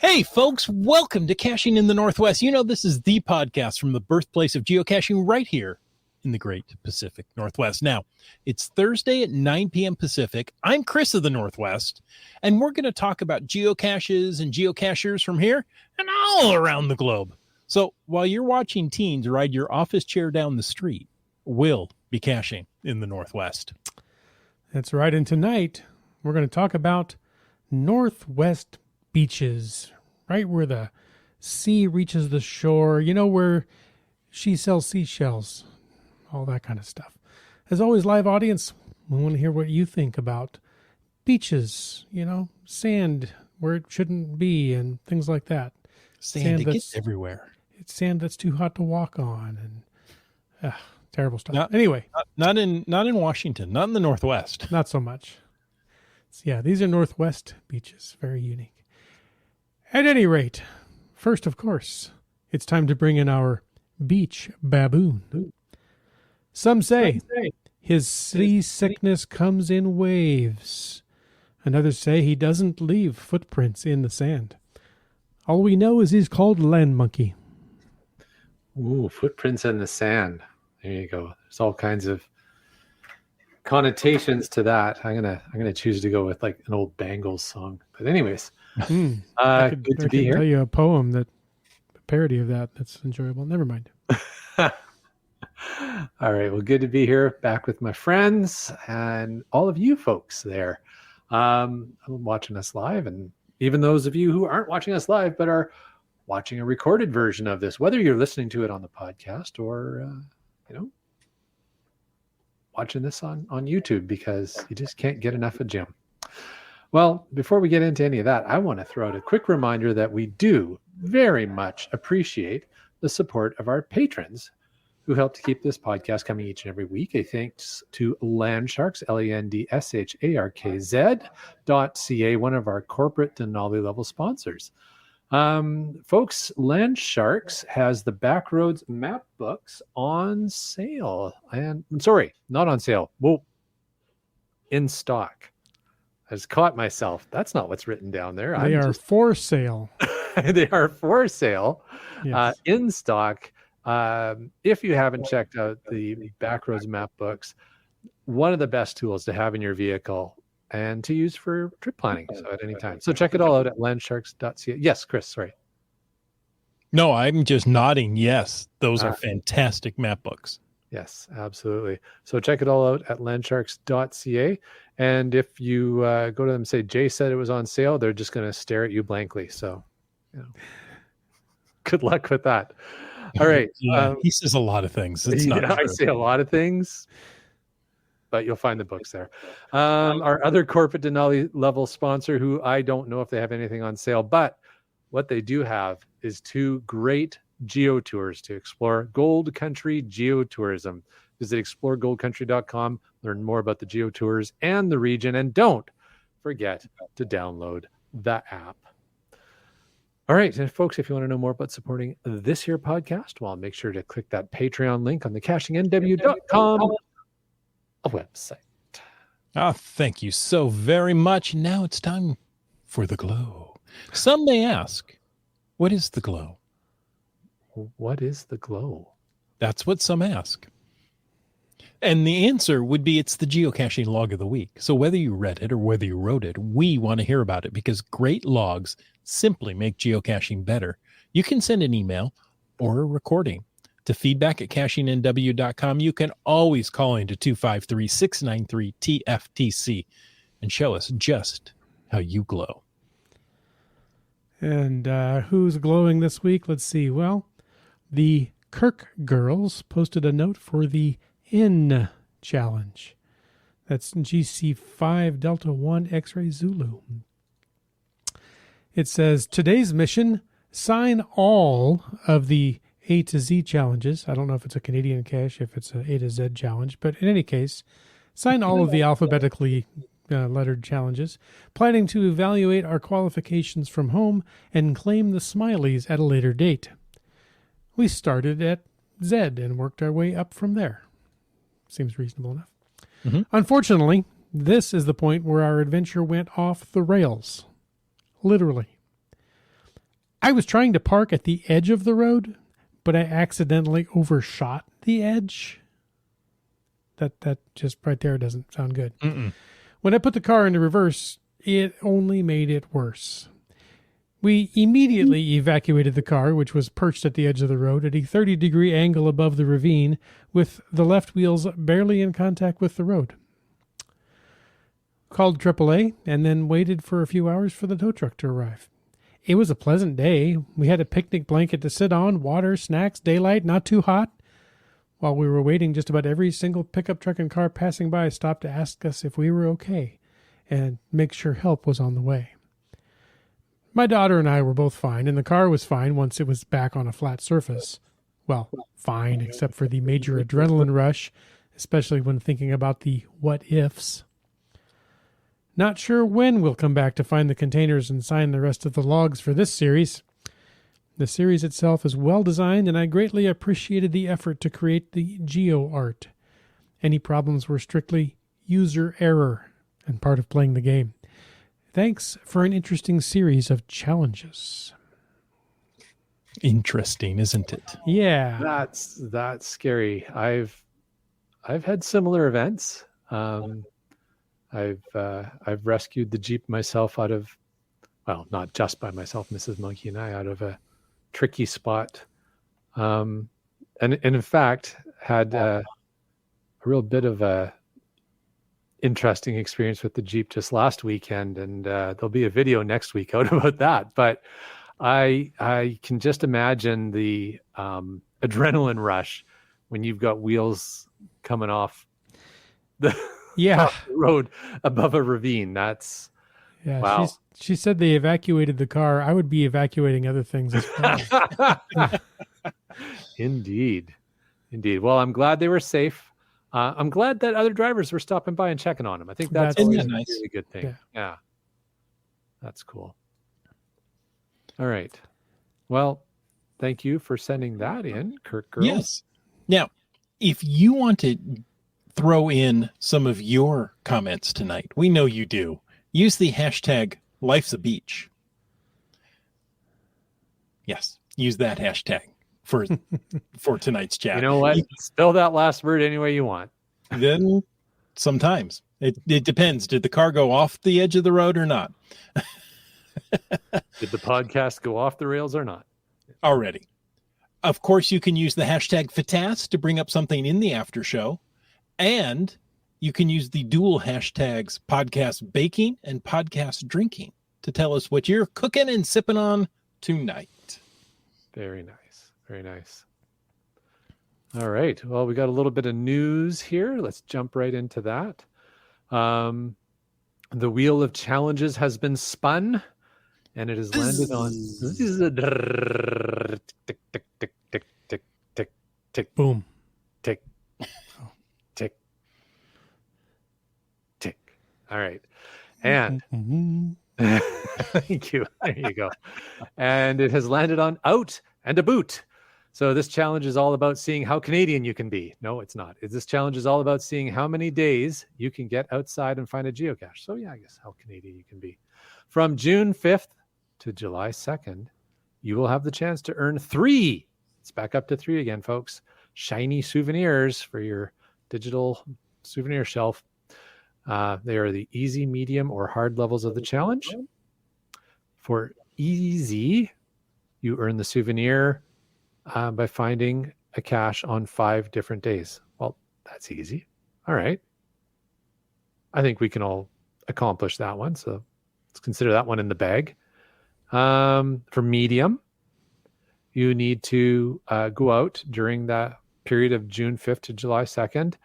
Hey, folks, welcome to Caching in the Northwest. You know, this is the podcast from the birthplace of geocaching right here in the great Pacific Northwest. Now, it's Thursday at 9 p.m. Pacific. I'm Chris of the Northwest, and we're going to talk about geocaches and geocachers from here and all around the globe. So while you're watching teens ride your office chair down the street, we'll be caching in the Northwest. That's right. And tonight, we're going to talk about Northwest beaches, right where the sea reaches the shore, you know, where she sells seashells, all that kind of stuff. As always, live audience, we want to hear what you think about beaches, you know, sand where it shouldn't be and things like that. Sand gets everywhere. It's sand that's too hot to walk on and terrible stuff. Anyway. Not in Washington, not in the Northwest. Not so much. Yeah, these are Northwest beaches, very unique. At any rate, first, of course, it's time to bring in our beach baboon. Some say his seasickness comes in waves, and others say he doesn't leave footprints in the sand. All we know is he's called Land Monkey. Ooh, footprints in the sand. There you go. There's all kinds of connotations to that. I'm gonna choose to go with like an old Bangles song. But anyways, good to be here. Tell you a poem a parody of that's enjoyable. Never mind. All right. Well, good to be here, back with my friends and all of you folks there, watching us live, and even those of you who aren't watching us live but are watching a recorded version of this, whether you're listening to it on the podcast or watching this on YouTube because you just can't get enough of Jim. Well, before we get into any of that, I want to throw out a quick reminder that we do very much appreciate the support of our patrons who help to keep this podcast coming each and every week. A thanks to Landsharks, LANDSHARKZ.ca, one of our corporate Denali level sponsors. Folks, Landsharks has the Backroads map books on sale. And sorry, not on sale. Well, in stock. I just caught myself. That's not what's written down there. They are for sale. They are for sale, Yes. in stock. If you haven't checked out the Backroads map books, one of the best tools to have in your vehicle and to use for trip planning. So at any time. So check it all out at landsharks.ca. Yes, Chris, sorry. No, I'm just nodding. Yes, those are fantastic map books. Yes, absolutely. So check it all out at landsharks.ca. And if you go to them and say, Jay said it was on sale, they're just going to stare at you blankly. So, good luck with that. All right. He says a lot of things. It's not I say a lot of things, but you'll find the books there. Our other corporate Denali level sponsor, who I don't know if they have anything on sale, but what they do have is 2 great geo tours to explore Gold Country geotourism. Visit exploregoldcountry.com, learn more about the geo tours and the region, and don't forget to download the app. All right, and folks, if you want to know more about supporting this here podcast, well, make sure to click that Patreon link on the cachingnw.com website. Thank you so very much. Now it's time for the glow. Some may ask, what is the glow? What is the glow? That's what some ask. And the answer would be it's the geocaching log of the week. So whether you read it or whether you wrote it, we want to hear about it because great logs simply make geocaching better. You can send an email or a recording to feedback@cachingnw.com. You can always call into 253-693-TFTC and show us just how you glow. And who's glowing this week? Let's see. Well, the Kirk girls posted a note for the N challenge. That's GC5 Delta 1 X-Ray Zulu. It says, today's mission, sign all of the A to Z challenges. I don't know if it's a Canadian cache, if it's an A to Z challenge, but in any case, sign all of the alphabetically lettered challenges, planning to evaluate our qualifications from home and claim the smileys at a later date. We started at Z and worked our way up from there. Seems reasonable enough. Mm-hmm. Unfortunately, this is the point where our adventure went off the rails. Literally. I was trying to park at the edge of the road, but I accidentally overshot the edge. That just right there doesn't sound good. Mm-mm. When I put the car into reverse, it only made it worse. We immediately evacuated the car, which was perched at the edge of the road at a 30-degree angle above the ravine, with the left wheels barely in contact with the road. Called AAA and then waited for a few hours for the tow truck to arrive. It was a pleasant day. We had a picnic blanket to sit on, water, snacks, daylight, not too hot. While we were waiting, just about every single pickup truck and car passing by stopped to ask us if we were okay and make sure help was on the way. My daughter and I were both fine, and the car was fine once it was back on a flat surface. Well, fine, except for the major adrenaline rush, especially when thinking about the what-ifs. Not sure when we'll come back to find the containers and sign the rest of the logs for this series. The series itself is well designed, and I greatly appreciated the effort to create the geo art. Any problems were strictly user error and part of playing the game. Thanks for an interesting series of challenges. Interesting, isn't it? Yeah. That's scary. I've had similar events. I've rescued the Jeep myself out of, well, not just by myself, Mrs. Monkey and I, out of a tricky spot. And in fact, had a real bit of a interesting experience with the Jeep just last weekend. And there'll be a video next week out about that. But I can just imagine the adrenaline rush when you've got wheels coming off the road above a ravine. That's wow. She said they evacuated the car. I would be evacuating other things as well. Indeed. Well, I'm glad they were safe. I'm glad that other drivers were stopping by and checking on them. I think that's always nice. a really good thing. Yeah. That's cool. All right. Well, thank you for sending that in, Kirk Girl. Yes. Now, if you want to throw in some of your comments tonight, we know you do. Use the hashtag Life's a Beach. Yes, use that hashtag for tonight's chat. You know what? Spell that last word any way you want. Then sometimes it depends. Did the car go off the edge of the road or not? Did the podcast go off the rails or not? Already. Of course, you can use the hashtag FATAS to bring up something in the after show. And you can use the dual hashtags podcast baking and podcast drinking to tell us what you're cooking and sipping on tonight. Very nice. Very nice. All right. Well, we got a little bit of news here. Let's jump right into that. The wheel of challenges has been spun, and it has landed on tick, tick, tick, tick, tick, tick, tick, boom, tick, tick, tick. All right. And thank you. There you go. And it has landed on out and a boot. So this challenge is all about seeing how Canadian you can be. No, it's not. This challenge is all about seeing how many days you can get outside and find a geocache. So yeah, I guess how Canadian you can be. From June 5th to July 2nd, you will have the chance to earn 3. It's back up to 3 again, folks. Shiny souvenirs for your digital souvenir shelf. They are the easy, medium, or hard levels of the challenge. For easy, you earn the souvenir by finding a cache on 5 different days. Well, that's easy. All right. I think we can all accomplish that one. So let's consider that one in the bag. For medium, you need to go out during that period of June 5th to July 2nd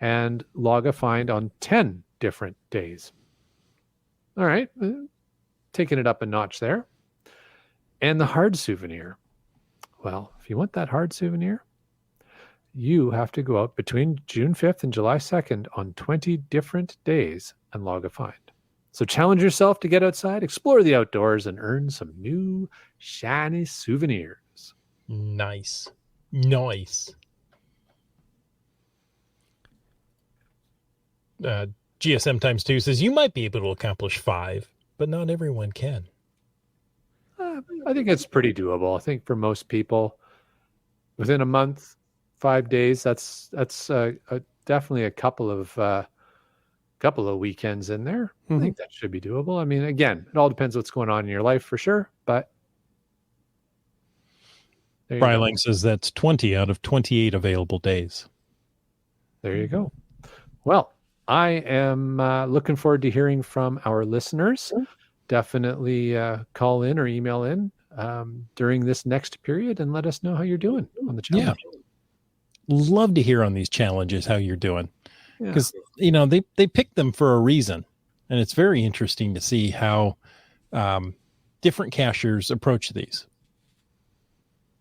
and log a find on 10 different days. All right. Taking it up a notch there. And the hard souvenir. Well, if you want that hard souvenir, you have to go out between June 5th and July 2nd on 20 different days and log a find. So challenge yourself to get outside, explore the outdoors, and earn some new shiny souvenirs. Nice. GSM times 2 says you might be able to accomplish 5, but not everyone can. I think it's pretty doable. I think for most people, within a month, 5 days, that's definitely a couple of weekends in there. I think that should be doable. I mean, again, it all depends what's going on in your life for sure, but there you go. Fryling says that's 20 out of 28 available days. There you go. Well, I am looking forward to hearing from our listeners. Definitely call in or email in during this next period and let us know how you're doing on the challenge. Yeah. Love to hear on these challenges how you're doing. Because, they picked them for a reason. And it's very interesting to see how different cachers approach these.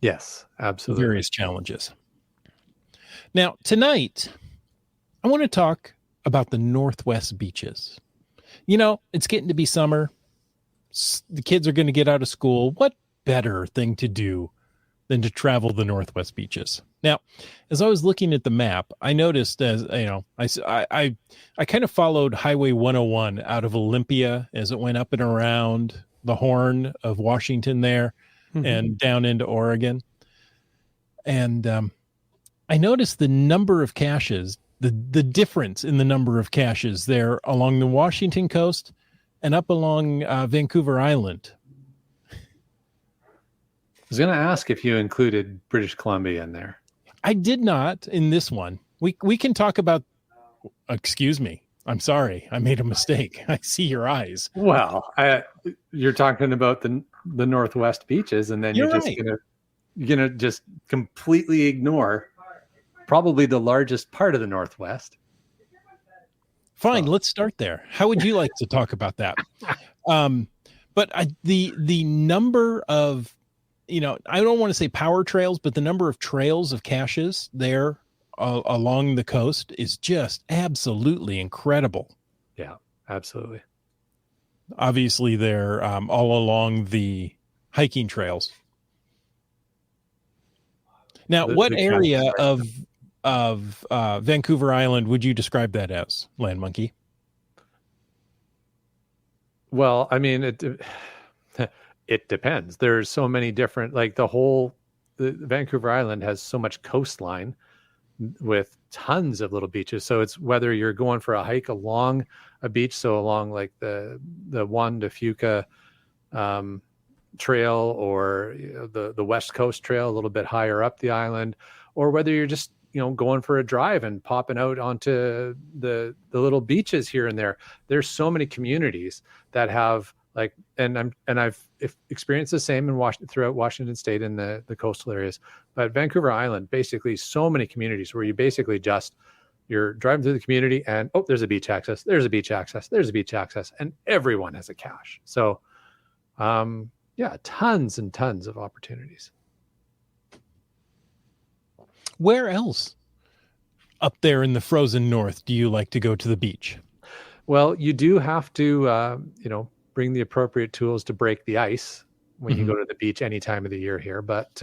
Yes, absolutely. Various challenges. Now, tonight, I want to talk about the NorthWest beaches. It's getting to be summer. The kids are going to get out of school. What better thing to do than to travel the NorthWest beaches? Now, as I was looking at the map, I noticed I kind of followed Highway 101 out of Olympia as it went up and around the Horn of Washington there and down into Oregon. And I noticed the number of caches, the difference in the number of caches there along the Washington coast and up along Vancouver Island. I was going to ask if you included British Columbia in there. I did not in this one. We can talk about, excuse me. I'm sorry. I made a mistake. I see your eyes. Well, you're talking about the NorthWest beaches, and then you're just gonna just completely ignore probably the largest part of the Northwest. Fine, let's start there. How would you like to talk about that? But the number of, I don't want to say power trails, but the number of trails of caches there along the coast is just absolutely incredible. Yeah, absolutely. Obviously, they're all along the hiking trails. Now, what area of Vancouver Island would you describe that as, Land Monkey? Well, I mean, it depends. There's so many different, like the Vancouver Island has so much coastline with tons of little beaches. So it's whether you're going for a hike along a beach, so along like the Juan de Fuca trail, or the West Coast Trail a little bit higher up the island, or whether you're just going for a drive and popping out onto the little beaches here and there. There's so many communities that have and I've experienced the same throughout Washington State in the coastal areas, but Vancouver Island, basically so many communities where you basically you're driving through the community and there's a beach access, there's a beach access, there's a beach access, and everyone has a cache. So tons and tons of opportunities. Where else up there in the frozen north do you like to go to the beach? Well, you do have to bring the appropriate tools to break the ice when you go to the beach any time of the year here. But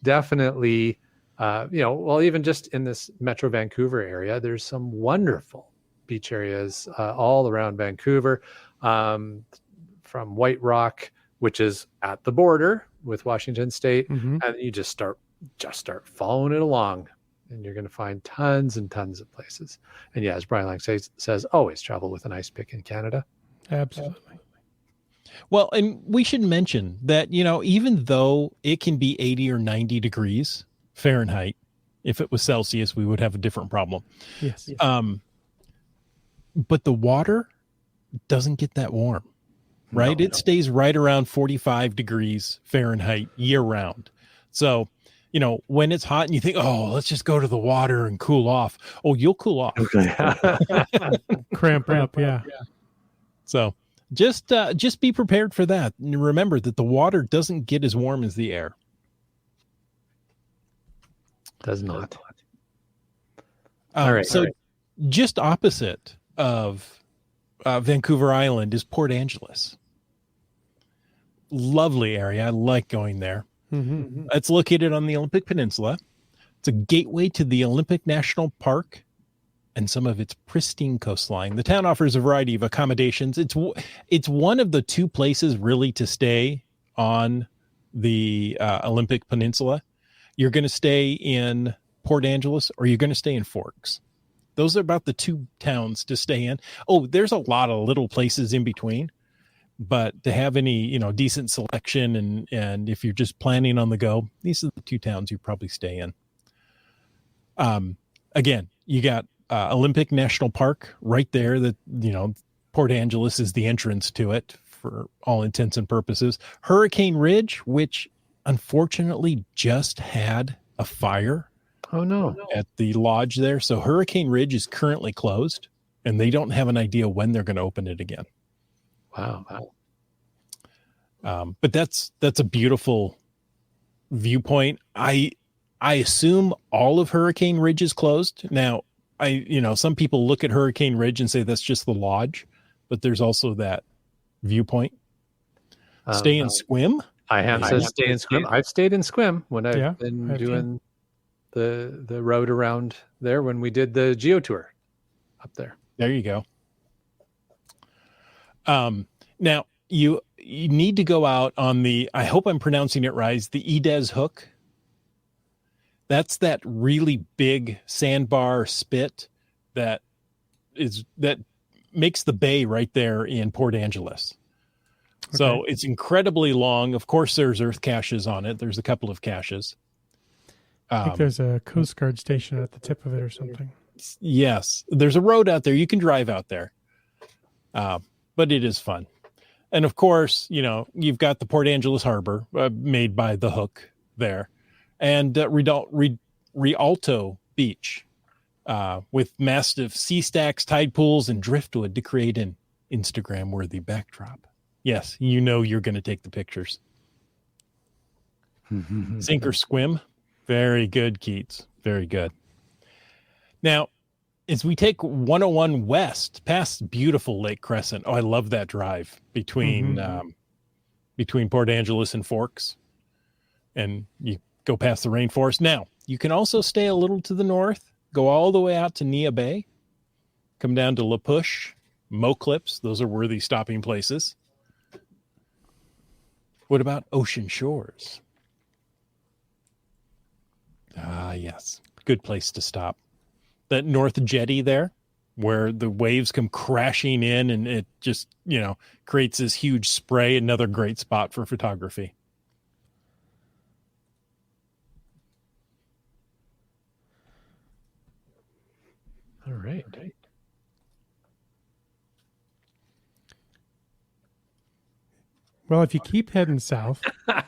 definitely, even just in this Metro Vancouver area, there's some wonderful beach areas all around Vancouver, from White Rock, which is at the border with Washington State, and you just start following it along, and you're going to find tons and tons of places. And yeah, as Brian Lang says, always travel with an ice pick in Canada. Absolutely. Well, and we should mention that, even though it can be 80 or 90 degrees Fahrenheit, if it was Celsius, we would have a different problem. Yes. But the water doesn't get that warm, right? It stays right around 45 degrees Fahrenheit year round. So, when it's hot and you think, let's just go to the water and cool off. Oh, you'll cool off. Okay. Cramp up. Yeah. So just be prepared for that. And remember that the water doesn't get as warm as the air. Does not. All right. Just opposite of Vancouver Island is Port Angeles. Lovely area. I like going there. It's located on the Olympic Peninsula. It's a gateway to the Olympic National Park and some of its pristine coastline. The town offers a variety of accommodations. It's one of the two places really to stay on the Olympic Peninsula, you're going to stay in Port Angeles or you're going to stay in Forks. Those are about the two towns to stay in. Oh, there's a lot of little places in between, but to have any, decent selection and if you're just planning on the go, these are the two towns you probably stay in. Again, you got Olympic National Park right there that, Port Angeles is the entrance to it for all intents and purposes. Hurricane Ridge, which unfortunately just had a fire. Oh no. At the lodge there. So Hurricane Ridge is currently closed and they don't have an idea when they're going to open it again. Wow. But that's a beautiful viewpoint. I assume all of Hurricane Ridge is closed. Now, some people look at Hurricane Ridge and say that's just the lodge, but there's also that viewpoint. Stay and swim. I have said stay and swim. I've stayed in swim when I've been doing the road around there when we did the geo tour up there. There you go. Now you need to go out on the, I hope I'm pronouncing it right, the Edez Hook. That's that really big sandbar spit that makes the bay right there in Port Angeles. Okay. So it's incredibly long. Of course, there's earth caches on it. There's a couple of caches. I think there's a Coast Guard station at the tip of it or something. Yes. There's a road out there. You can drive out there. But it is fun. And of course, you've got the Port Angeles Harbor made by the Hook there. And Rialto Beach with massive sea stacks, tide pools, and driftwood to create an Instagram-worthy backdrop. Yes, you're going to take the pictures. Sink or swim. Very good, Keats. Very good. Now, as we take 101 west past beautiful Lake Crescent, I love that drive between Port Angeles and Forks. And you go past the rainforest. Now, you can also stay a little to the north, go all the way out to Nia Bay, come down to La Push, Mo Clips. Those are worthy stopping places. What about Ocean Shores? Ah, yes. Good place to stop. That North Jetty there, where the waves come crashing in and it just, creates this huge spray. Another great spot for photography. All right. Well, if you keep heading south, I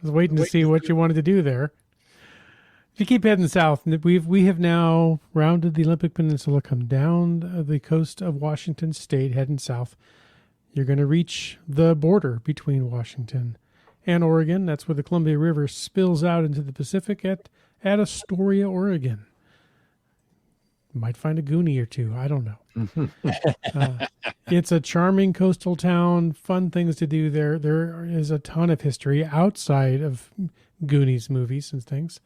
was waiting to see what you wanted to do there. If you keep heading south, we have now rounded the Olympic Peninsula, come down the coast of Washington State, heading south. You're going to reach the border between Washington and Oregon. That's where the Columbia River spills out into the Pacific at Astoria, Oregon. You might find a Goonie or two. I don't know. It's a charming coastal town, fun things to do there. There is a ton of history outside of Goonies movies and things.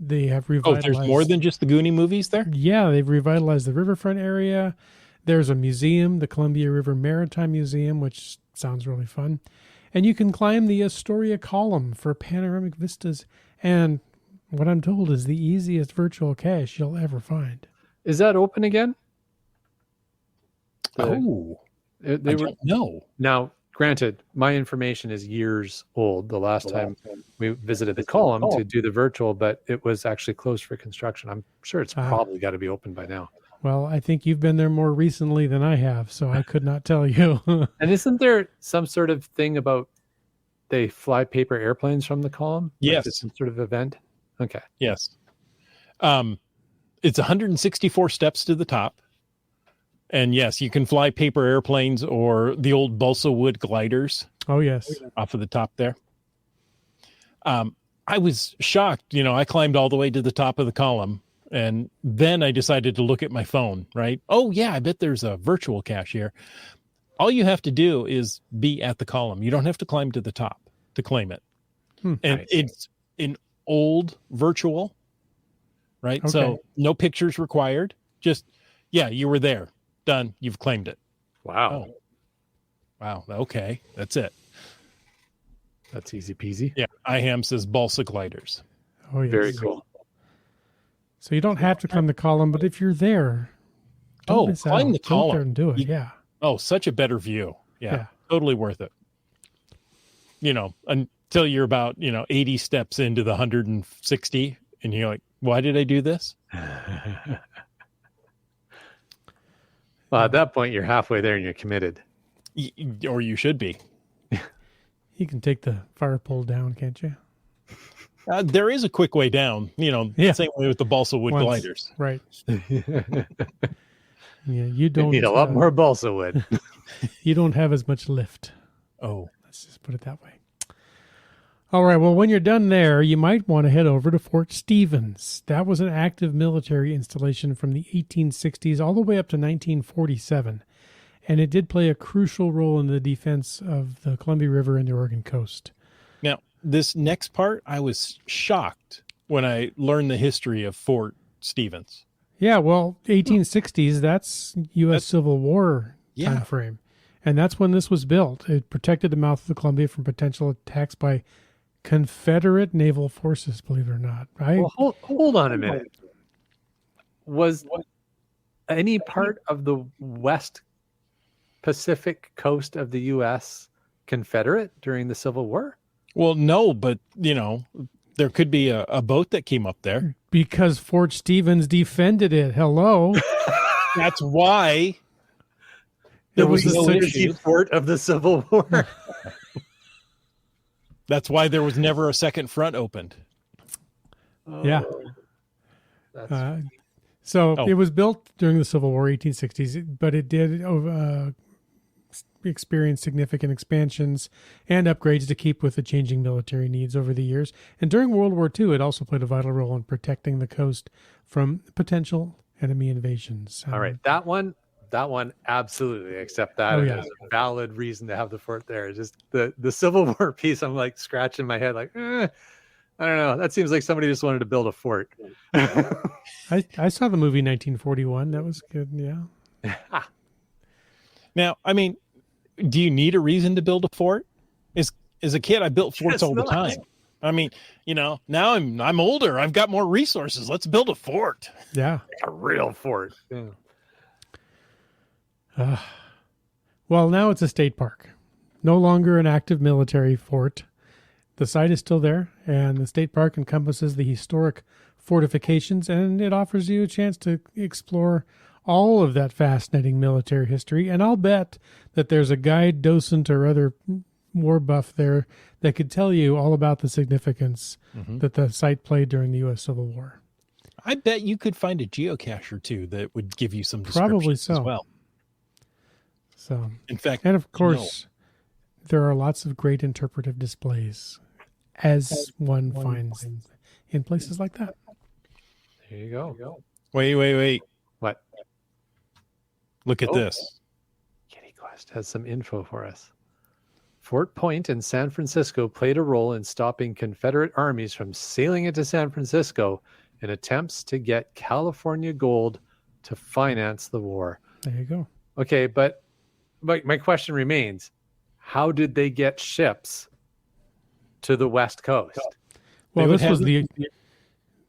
They have revitalized. Oh, there's more than just the Goonie movies there? Yeah, they've revitalized the riverfront area. There's a museum, the Columbia River Maritime Museum, which sounds really fun. And you can climb the Astoria Column for panoramic vistas. And what I'm told is the easiest virtual cache you'll ever find. Is that open again? I don't know. Now, granted, my information is years old. The last time we visited the column to do the virtual, but it was actually closed for construction. I'm sure it's probably got to be open by now. Well, I think you've been there more recently than I have, so I could not tell you. And isn't there some sort of thing about they fly paper airplanes from the column? Yes. Like it's some sort of event? Okay. Yes. It's 164 steps to the top. And yes, you can fly paper airplanes or the old balsa wood gliders. Oh, yes. Off of the top there. I was shocked. I climbed all the way to the top of the column. And then I decided to look at my phone, right? Oh, yeah, I bet there's a virtual cache here. All you have to do is be at the column. You don't have to climb to the top to claim it. And nice. It's an old virtual, right? Okay. So no pictures required. Just, you were there. Done. You've claimed it. Wow. Oh. Wow. Okay. That's it. That's easy peasy. Yeah, IHAM says balsa gliders. Oh, yes. Very cool. So you don't have to climb the column, but if you're there, don't miss climb out. the Go up column. there and do it. Yeah. Oh, such a better view. Yeah, Yeah. totally worth it. Until you're about 80 steps into the 160, and you're like, why did I do this? Well, at that point, you're halfway there and you're committed. Or you should be. You can take the fire pole down, can't you? There is a quick way down, Yeah. same way with the balsa wood Once. gliders. Right. You Yeah, you don't need a lot more balsa wood. You don't have as much lift. Oh, Let's just put it that way. All right. Well, when you're done there, you might want to head over to Fort Stevens. That was an active military installation from the 1860s all the way up to 1947. And it did play a crucial role in the defense of the Columbia River and the Oregon coast. now this next part, I was shocked when I learned the history of Fort Stevens. Yeah, well, 1860s, that's U.S. Civil War Yeah. time frame. And that's when this was built. It protected the mouth of the Columbia from potential attacks by Confederate naval forces, believe it or not. Right? Well, hold on a minute. Was any part of the West Pacific coast of the U.S. Confederate during the Civil War? Well, no, but there could be a boat that came up there. Because Fort Stevens defended it. Hello. That's why There was was no such- issue. Fort of the Civil War. That's why there was never a second front opened. Yeah. That's, So Oh. it was built during the Civil War, 1860s, but it did experience significant expansions and upgrades to keep with the changing military needs over the years. And during World War II, it also played a vital role in protecting the coast from potential enemy invasions. all right. That one, absolutely accept that Oh, as yeah. a valid reason to have the fort there. Just the Civil War piece, I'm like scratching my head, like, I don't know. That seems like somebody just wanted to build a fort. I saw the movie 1941. That was good. Yeah. Now, I mean, do you need a reason to build a fort? As a kid, I built forts Yes, all the not. time. I mean, now I'm older. I've got more resources. Let's build a fort. Yeah. A real fort. Yeah. Well, now it's a state park. No longer an active military fort. The site is still there, and the state park encompasses the historic fortifications, and it offers you a chance to explore all of that fascinating military history. And I'll bet that there's a guide, docent, or other war buff there that could tell you all about the significance that the site played during the U.S. Civil War. I bet you could find a geocacher too that would give you some Probably descriptions so. as well. So, In fact, and of course, there are lots of great interpretive displays, as one finds in places like that. There you go. wait. What? Look at Oh. this. Kitty Quest has some info for us. Fort Point in San Francisco played a role in stopping Confederate armies from sailing into San Francisco in attempts to get California gold to finance the war. There you go. Okay, but my question remains, how did they get ships to the West Coast? Well, would this was have-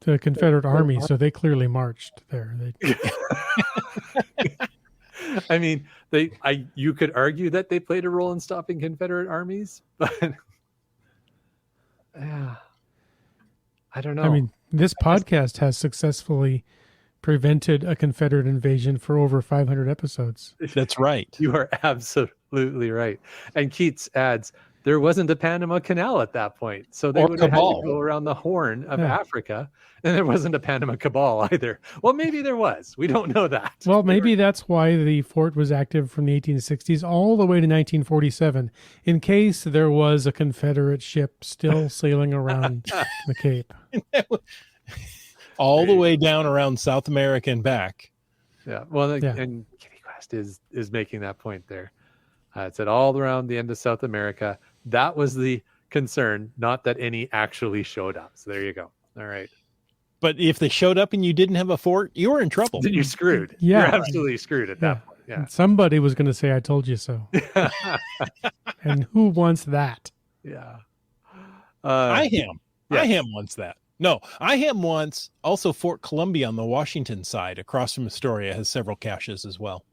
the Confederate Army, so they clearly marched there. I mean, you could argue that they played a role in stopping Confederate armies, but yeah, I don't know. I mean, this podcast has successfully prevented a Confederate invasion for over 500 episodes. That's right. You are absolutely right. And Keats adds, there wasn't the Panama Canal at that point. So they Or would have had to Cabal. go around the Horn of Yeah. Africa. And there wasn't a Panama Cabal either. Well, maybe there was. We don't know that. Well, maybe that's why the fort was active from the 1860s all the way to 1947, in case there was a Confederate ship still sailing around the Cape. All the way down around South America and back. Yeah. Well, Yeah. and Kitty Quest is making that point there. It said all around the end of South America. That was the concern, not that any actually showed up. So there you go. All right. But if they showed up and you didn't have a fort, you were in trouble. Then you're screwed. Yeah. You're absolutely screwed at that point. Yeah. Somebody was going to say, I told you so. And who wants that? Yeah. IHAM. yes. IHAM wants that. No, IHAM wants also Fort Columbia on the Washington side across from Astoria has several caches as well.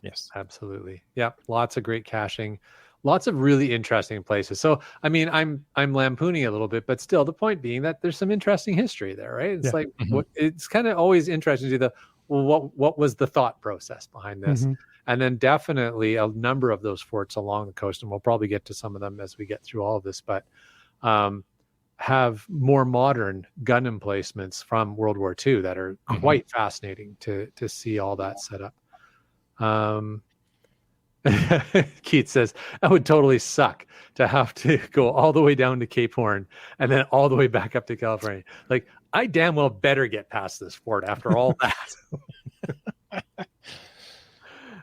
Yes. Absolutely. Yeah. Lots of great caching, lots of really interesting places. So, I mean, I'm lampooning a little bit, but still the point being that there's some interesting history there, right? It's Yeah. like, Mhm. it's kind of always interesting to what was the thought process behind this? Mhm. And then definitely a number of those forts along the coast, and we'll probably get to some of them as we get through all of this, but have more modern gun emplacements from World War II that are quite fascinating to see all that set up. Keith says, that would totally suck to have to go all the way down to Cape Horn and then all the way back up to California. Like, I damn well better get past this fort after all that.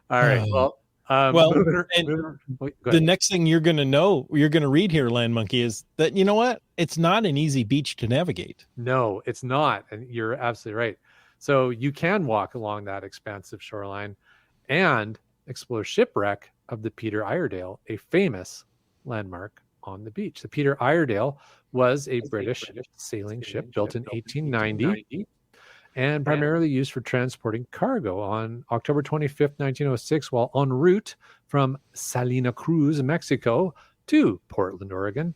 All right. Well, the next thing you're going to read here, Land Monkey, is that, you know what? It's not an easy beach to navigate. No, it's not. And you're absolutely right. So you can walk along that expansive shoreline and explore shipwreck of the Peter Iredale, a famous landmark on the beach. The Peter Iredale was a British sailing ship built in 1890 and primarily used for transporting cargo. On October 25th, 1906, while en route from Salina Cruz, Mexico, to Portland, Oregon,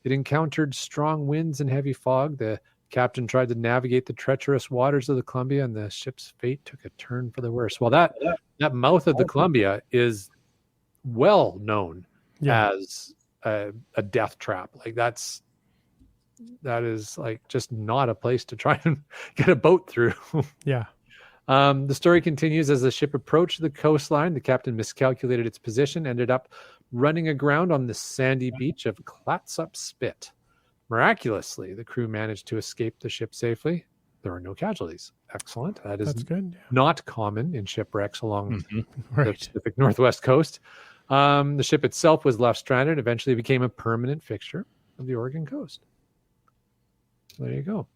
it encountered strong winds and heavy fog. The captain tried to navigate the treacherous waters of the Columbia, and the ship's fate took a turn for the worse. Well, that mouth of the Columbia is well known as a death trap. Like, that is like just not a place to try and get a boat through. Yeah. The story continues. As the ship approached the coastline, the captain miscalculated its position, ended up running aground on the sandy beach of Clatsop Spit. Miraculously, the crew managed to escape the ship safely. There were no casualties. Excellent. That's good. Yeah. Not common in shipwrecks along the Right. Pacific Northwest coast. The ship itself was left stranded and eventually became a permanent fixture of the Oregon coast. There you go.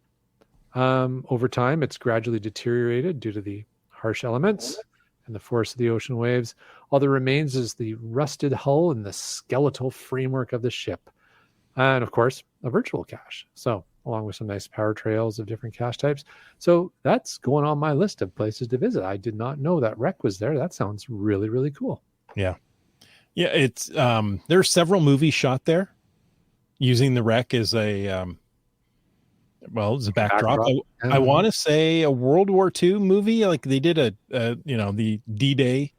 Over time, it's gradually deteriorated due to the harsh elements and the force of the ocean waves. All that remains is the rusted hull and the skeletal framework of the ship. And of course, a virtual cache. So, along with some nice power trails of different cache types. So that's going on my list of places to visit. I did not know that wreck was there. That sounds really, really cool. Yeah. Yeah. It's, there are several movies shot there using the wreck as a, as a backdrop. I want to say a World War II movie. Like, they did the D-Day,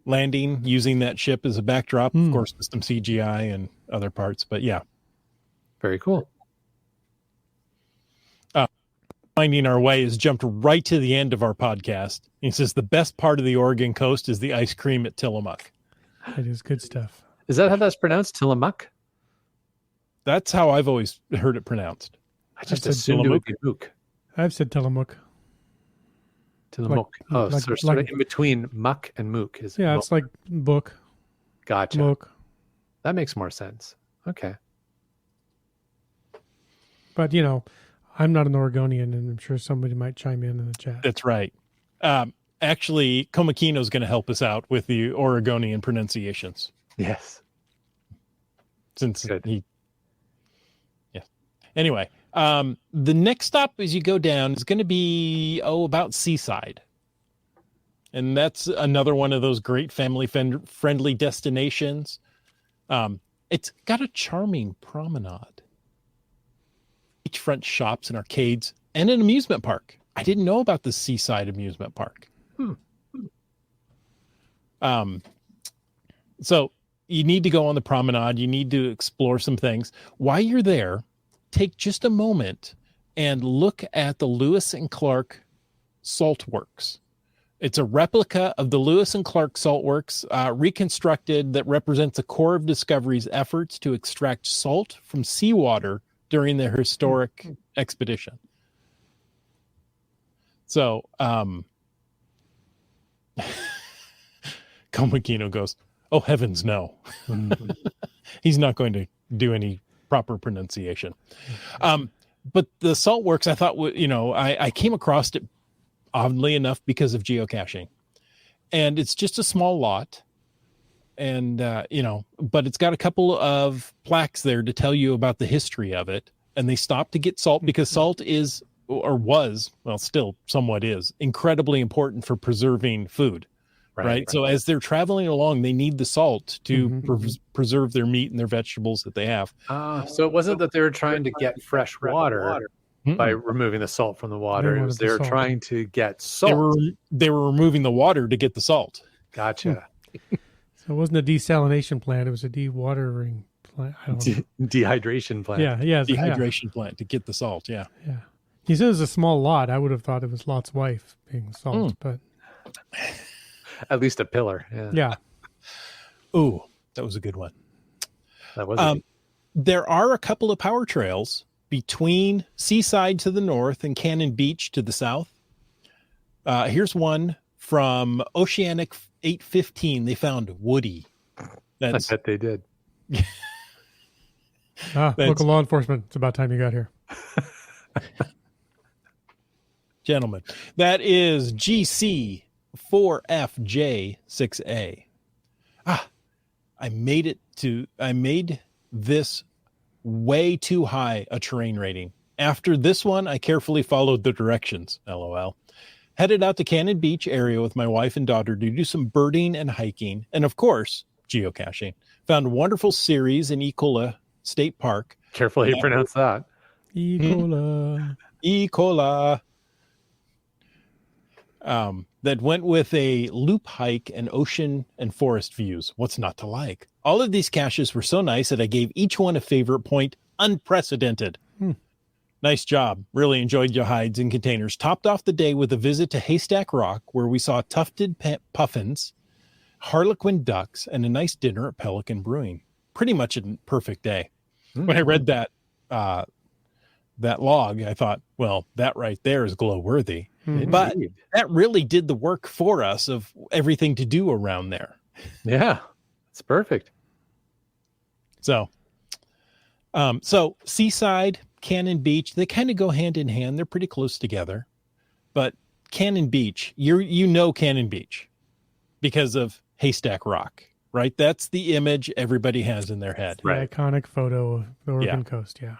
landing using that ship as a backdrop, of course, with some CGI and other parts, but yeah. Very cool. Finding Our Way has jumped right to the end of our podcast. He says the best part of the Oregon coast is the ice cream at Tillamook. It is good stuff. Is that how that's pronounced? Tillamook? That's how I've always heard it pronounced. I just assumed it would be Mook. I've said Tillamook. Tillamook. Sort of in between muck and mook. It's like book. Gotcha. Mook. That makes more sense. Okay. But, I'm not an Oregonian, and I'm sure somebody might chime in the chat. That's right. Actually, Komakino is going to help us out with the Oregonian pronunciations. Yes. Since Anyway, the next stop as you go down is going to be, about Seaside. And that's another one of those great family-friendly destinations. It's got a charming promenade. Beachfront shops and arcades and an amusement park. I didn't know about the Seaside Amusement Park. So you need to go on the promenade. You need to explore some things. While you're there, take just a moment and look at the Lewis and Clark Salt Works. It's a replica of the Lewis and Clark Salt Works, reconstructed, that represents the core of Discovery's efforts to extract salt from seawater during their historic expedition. So, Komakino goes, "Oh, heavens, no." He's not going to do any proper pronunciation. But the Salt Works, I thought, I came across it oddly enough because of geocaching. And it's just a small lot. but it's got a couple of plaques there to tell you about the history of it. And they stopped to get salt because salt is, or was, well, still somewhat is, incredibly important for preserving food. Right. So as they're traveling along, they need the salt to preserve their meat and their vegetables that they have. So it wasn't that they were trying to get fresh water by removing the salt from the water. It was they were trying to get salt. They were removing the water to get the salt. Gotcha. So it wasn't a desalination plant. It was a dewatering plant. I don't know. Dehydration plant. Yeah. Dehydration plant to get the salt. Yeah. Yeah. He says a small Lot. I would have thought it was Lot's wife being salt, but... At least a pillar. Yeah. Ooh, that was a good one. That was there are a couple of power trails between Seaside to the north and Cannon Beach to the south. Here's one from Oceanic 815. They found Woody. I bet they did. Local law enforcement. It's about time you got here. Gentlemen, that is GC 4FJ6A. I made this way too high a terrain rating. After this one, I carefully followed the directions. LOL. Headed out to Cannon Beach area with my wife and daughter to do some birding and hiking, and of course, geocaching. Found a wonderful series in Ecola State Park. Careful how you pronounce that. Ecola. Ecola. That went with a loop hike and ocean and forest views. What's not to like? All of these caches were so nice that I gave each one a favorite point. Unprecedented. Nice job. Really enjoyed your hides and containers. Topped off the day with a visit to Haystack Rock, where we saw tufted puffins, harlequin ducks, and a nice dinner at Pelican Brewing. Pretty much a perfect day. When I read that log, I thought, well, that right there is glow worthy. But that really did the work for us of everything to do around there. Yeah, it's perfect. So Seaside, Cannon Beach, they kind of go hand in hand. They're pretty close together. But Cannon Beach, you know Cannon Beach because of Haystack Rock, right? That's the image everybody has in their head. The iconic photo of the Oregon coast, yeah.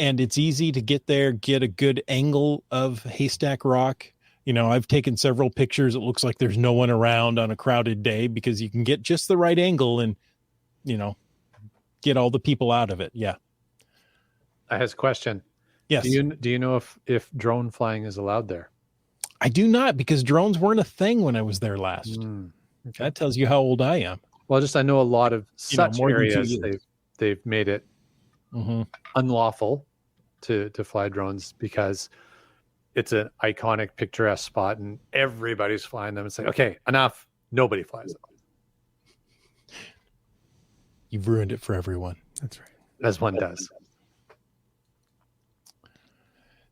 And it's easy to get there, get a good angle of Haystack Rock. You know, I've taken several pictures. It looks like there's no one around on a crowded day because you can get just the right angle and, get all the people out of it. Yeah. I have a question. Yes. Do you know if drone flying is allowed there? I do not, because drones weren't a thing when I was there last. Okay. That tells you how old I am. Well, I know a lot of such areas they've made it unlawful to fly drones because it's an iconic picturesque spot and everybody's flying them and say, okay, enough. Nobody flies them. You've ruined it for everyone. That's right. As one does.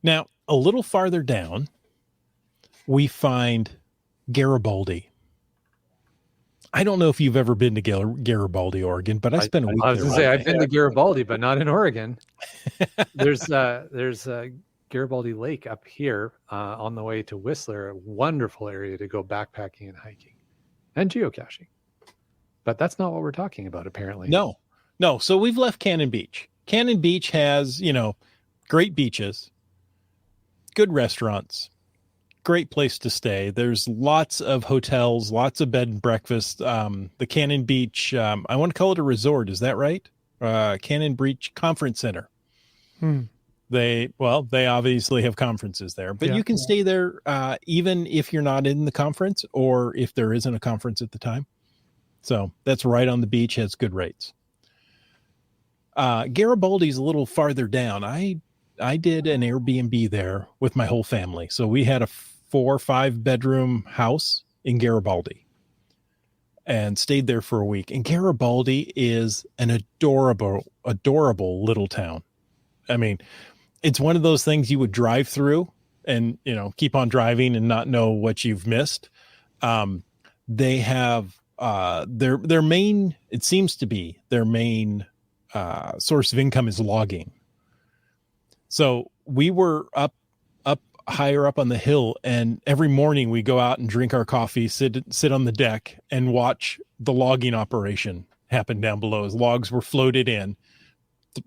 Now, a little farther down, we find Garibaldi. I don't know if you've ever been to Garibaldi, Oregon, but I spent a week there. I was going to say, I've been to Garibaldi, but not in Oregon. There's Garibaldi Lake up here on the way to Whistler, a wonderful area to go backpacking and hiking and geocaching. But that's not what we're talking about, apparently. No. So we've left Cannon Beach. Cannon Beach has, great beaches, good restaurants, great place to stay. There's lots of hotels, lots of bed and breakfast. The Cannon Beach, I want to call it a resort. Is that right? Cannon Beach Conference Center. They obviously have conferences there, but you can stay there even if you're not in the conference or if there isn't a conference at the time. So that's right on the beach, has good rates. Garibaldi's a little farther down. I did an Airbnb there with my whole family. So we had a 4 or 5 bedroom house in Garibaldi and stayed there for a week. And Garibaldi is an adorable little town. I mean, it's one of those things you would drive through and, keep on driving and not know what you've missed. They have their main, it seems to be their main source of income is logging. So we were up higher up on the hill, and every morning we go out and drink our coffee, sit on the deck, and watch the logging operation happen down below as logs were floated in,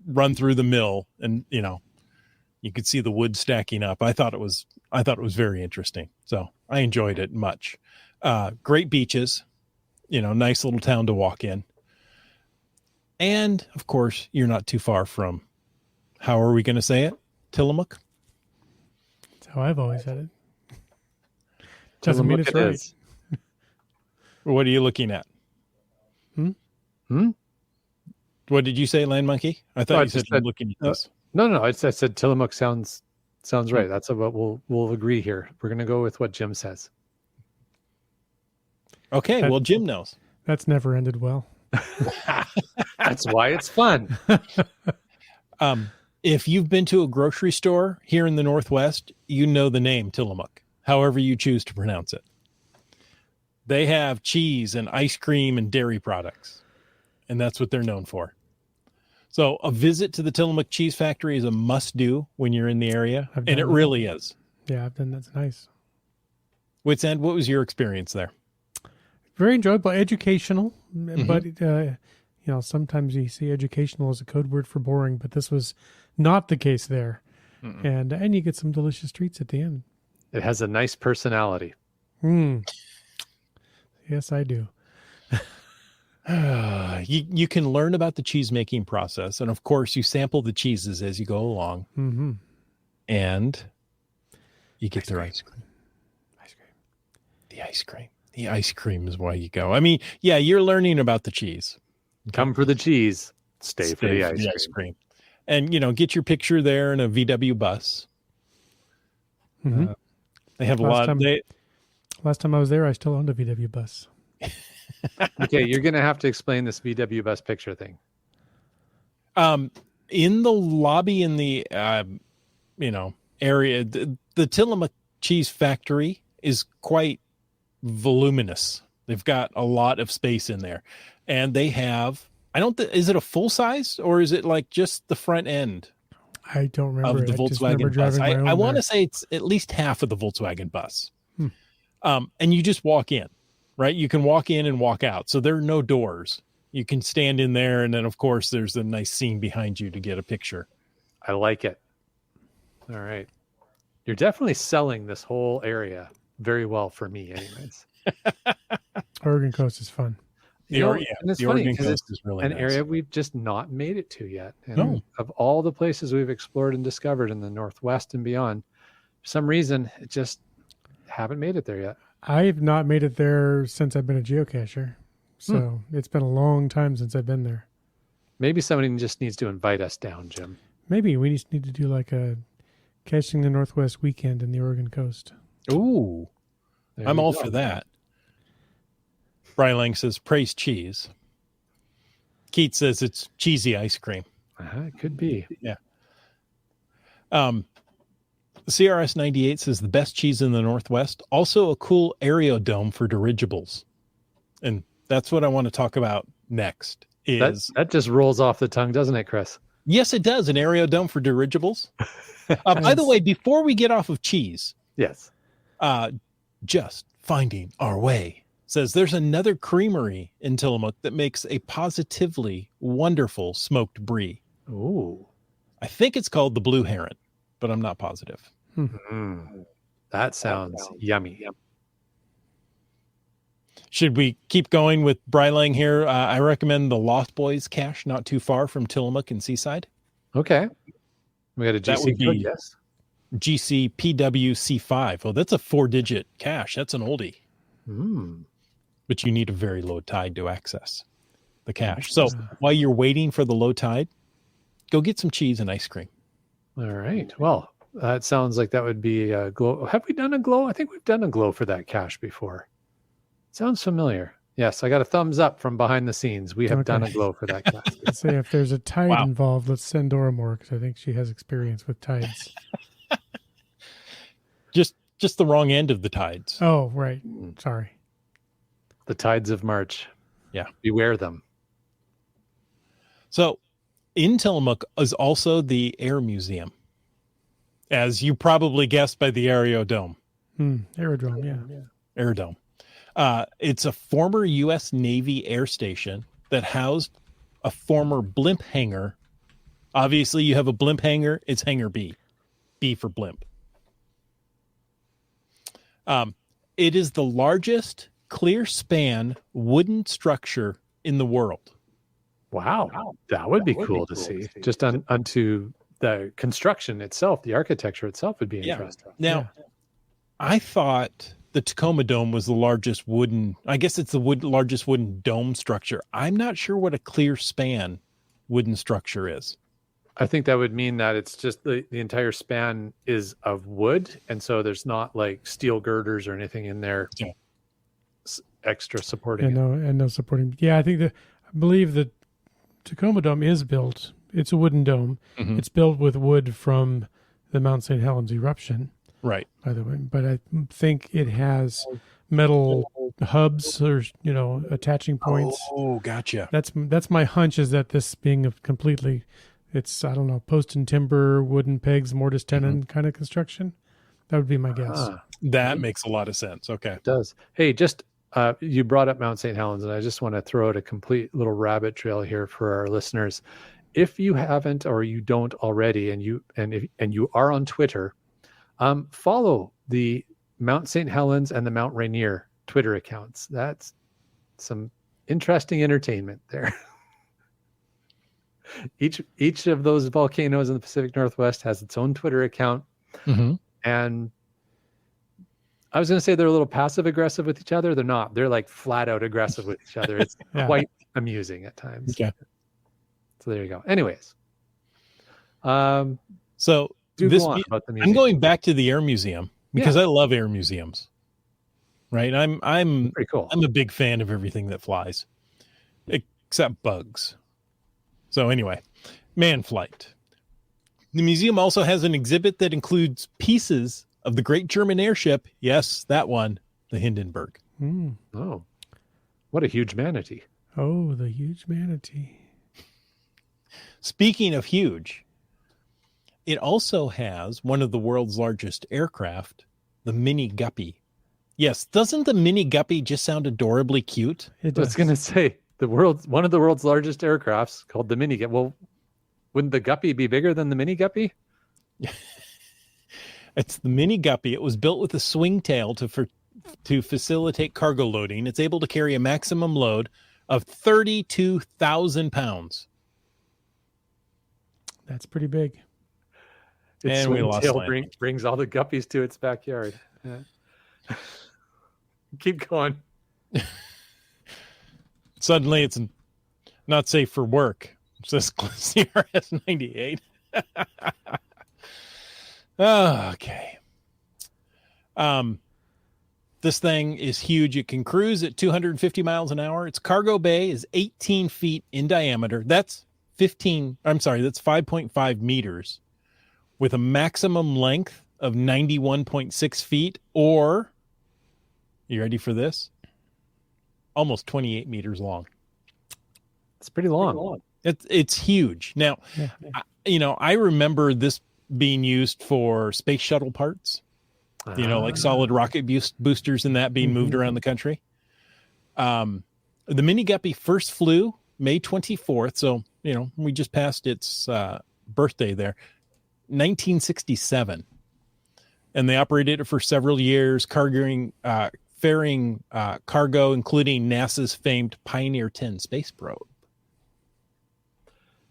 run through the mill, and you could see the wood stacking up. I thought it was very interesting, so I enjoyed it much. Great beaches, nice little town to walk in, and of course you're not too far from, how are we going to say it, Tillamook? That's how I've always said it. Doesn't mean it's right. Is. What are you looking at? What did you say, Land Monkey? I thought you said looking at this. No. I said Tillamook sounds right. That's what we'll agree here. We're going to go with what Jim says. Okay, well, Jim knows. That's never ended well. That's why it's fun. If you've been to a grocery store here in the Northwest, you know the name Tillamook, however you choose to pronounce it. They have cheese and ice cream and dairy products, and that's what they're known for. So a visit to the Tillamook Cheese Factory is a must-do when you're in the area, and it really is. Yeah, I've done. That's nice. Wits End, what was your experience there? Very enjoyable, educational, but sometimes you see educational as a code word for boring, but this was not the case there. And you get some delicious treats at the end. It has a nice personality. Yes, I do. You can learn about the cheese making process, and of course you sample the cheeses as you go along, and you get their ice cream. The ice cream is why you go. I mean, yeah, you're learning about the cheese. Come for the cheese, stay for the ice cream. And get your picture there in a VW bus. They have Last time I was there, I still owned a VW bus. Okay, you're going to have to explain this VW bus picture thing. In the lobby in the area, the Tillamook Cheese Factory is quite voluminous. They've got a lot of space in there, and they have. Is it a full size or is it like just the front end? I don't remember of the Volkswagen bus. I want to say it's at least half of the Volkswagen bus. And you just walk in, right? You can walk in and walk out. So there are no doors. You can stand in there. And then, of course, there's a nice scene behind you to get a picture. I like it. All right. You're definitely selling this whole area very well for me anyways. Oregon Coast is fun. And it's funny because it's really an area we've just not made it to yet. And of all the places we've explored and discovered in the Northwest and beyond, for some reason, it just haven't made it there yet. I've not made it there since I've been a geocacher. So it's been a long time since I've been there. Maybe somebody just needs to invite us down, Jim. Maybe we just need to do like a Caching the Northwest weekend in the Oregon Coast. Ooh, I'm all for that. Brian Lang says, praise cheese. Keith says it's cheesy ice cream. It could be. Yeah. CRS 98 says the best cheese in the Northwest. Also a cool aerodome for dirigibles. And that's what I want to talk about next. That just rolls off the tongue, doesn't it, Chris? Yes, it does. An aerodome for dirigibles. By the way, before we get off of cheese. Yes. Just finding our way. Says there's another creamery in Tillamook that makes a positively wonderful smoked brie. Ooh. I think it's called the Blue Heron, but I'm not positive. That sounds yummy. Should we keep going with Brylang here? I recommend the Lost Boys cache, not too far from Tillamook and Seaside. Okay. We got a GC code, yes. GCPWC5. Oh, that's a 4-digit cache. That's an oldie. But you need a very low tide to access the cache. So while you're waiting for the low tide, go get some cheese and ice cream. All right. Well, that sounds like that would be a glow. Have we done a glow? I think we've done a glow for that cache before. Sounds familiar. Yes, I got a thumbs up from behind the scenes. We have done a glow for that cache. Let's say if there's a tide involved, let's send Dora more because I think she has experience with tides. Just the wrong end of the tides. Oh, right. Sorry. The tides of March. Yeah. Beware them. So in Tillamook is also the Air Museum. as you probably guessed by the aerodrome. Aerodrome, yeah. Aerodrome. It's a former U.S. Navy air station that housed a former blimp hangar. Obviously, you have a blimp hangar. It's hangar B. B for blimp. It is the largest clear span wooden structure in the world. Wow. That would be cool to see. Just onto the construction itself, the architecture itself would be interesting. Now, I thought the Tacoma Dome was the largest wooden, I guess it's the largest wooden dome structure. I'm not sure what a clear span wooden structure is. I think that would mean that it's just the entire span is of wood. And so there's not like steel girders or anything in there extra supporting it. And no supporting. Yeah, I believe the Tacoma Dome is built. It's a wooden dome. Mm-hmm. It's built with wood from the Mount St. Helens eruption. Right. By the way, but I think it has metal hubs or attaching points. Oh, gotcha. That's my hunch, is that this being a completely, it's, I don't know, post and timber, wooden pegs, mortise tenon kind of construction. That would be my guess. That makes a lot of sense. Okay. It does. Hey, just you brought up Mount St. Helens, and I just want to throw out a complete little rabbit trail here for our listeners. If you haven't or you don't already, and you are on Twitter, follow the Mount St. Helens and the Mount Rainier Twitter accounts. That's some interesting entertainment there. Each of those volcanoes in the Pacific Northwest has its own Twitter account. Mm-hmm. And I was going to say they're a little passive aggressive with each other. They're not. They're like flat out aggressive with each other. It's quite amusing at times. Okay. So there you go. Anyways. So I'm going back to the Air Museum because I love air museums. Right? I'm pretty cool. I'm a big fan of everything that flies, except bugs. So anyway, man flight. The museum also has an exhibit that includes pieces of the great German airship. Yes, that one, the Hindenburg. Oh, what a huge manatee. Oh, the huge manatee. Speaking of huge, it also has one of the world's largest aircraft, the Mini Guppy. Yes, doesn't the Mini Guppy just sound adorably cute? It I does. was going to say one of the world's largest aircrafts called the Mini Guppy. Well, wouldn't the Guppy be bigger than the Mini Guppy? It's the Mini Guppy. It was built with a swing tail to facilitate cargo loading. It's able to carry a maximum load of 32,000 pounds. That's pretty big. Its And we swing lost tail land. brings all the guppies to its backyard. Yeah. Keep going. Suddenly, it's not safe for work. It says CRS 98. Okay. This thing is huge. It can cruise at 250 miles an hour. Its cargo bay is 18 feet in diameter. That's 5.5 meters with a maximum length of 91.6 feet, or, you ready for this? Almost 28 meters long. It's pretty long. It's huge. Now, I remember this being used for space shuttle parts, like solid rocket boosters and that being moved around the country. The Mini Guppy first flew May 24th. So, we just passed its birthday there, 1967. And they operated it for several years, ferrying cargo, including NASA's famed Pioneer 10 space probe.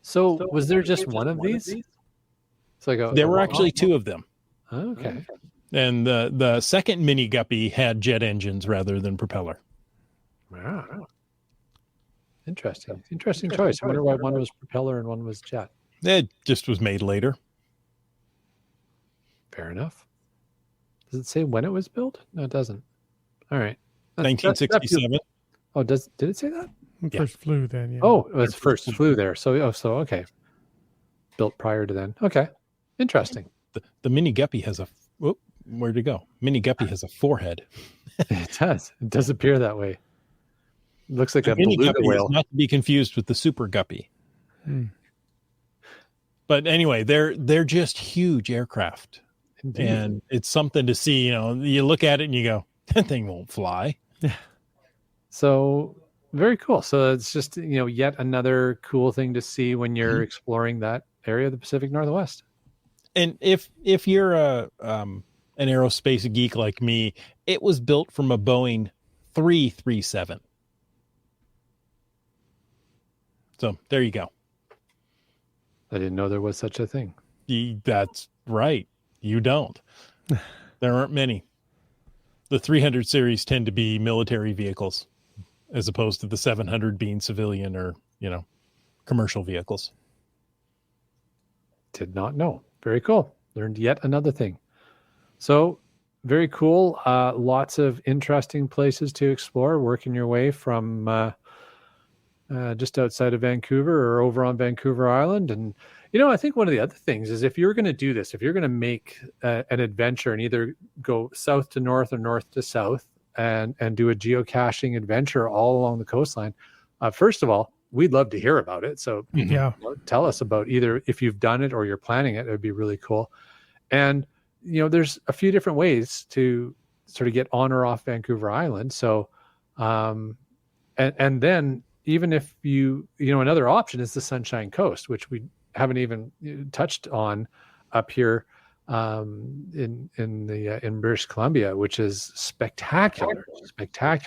So was there just one of these? It's like there were actually two of them. Okay. And the second Mini Guppy had jet engines rather than propeller. Wow. Interesting choice. I wonder why one was propeller and one was jet. It just was made later. Fair enough. Does it say when it was built? No, it doesn't. All right. 1967. Oh, did it say that? First flew then, yeah. Oh, it was first flew there. So okay. Built prior to then. Okay. Interesting. The Mini Guppy has where'd it go? Mini Guppy has a forehead. It does. It does appear that way. It looks like a Mini beluga Guppy whale. is not to be confused with the Super Guppy. But anyway, they're just huge aircraft. Indeed. And it's something to see. You look at it and you go, that thing won't fly. So very cool. So it's just, yet another cool thing to see when you're exploring that area of the Pacific Northwest. And if you're an aerospace geek like me, it was built from a Boeing 337. So there you go. I didn't know there was such a thing. That's right. You don't. There aren't many. The 300 series tend to be military vehicles as opposed to the 700 being civilian or, commercial vehicles. Did not know. Very cool. Learned yet another thing. So very cool. Lots of interesting places to explore, working your way from just outside of Vancouver or over on Vancouver Island. And, I think one of the other things is if you're going to do this, if you're going to make an adventure and either go south to north or north to south and do a geocaching adventure all along the coastline, first of all, we'd love to hear about it. So tell us about either if you've done it or you're planning it. It would be really cool. And, there's a few different ways to sort of get on or off Vancouver Island. So, and then even if another option is the Sunshine Coast, which we haven't even touched on up here in British Columbia, which is spectacular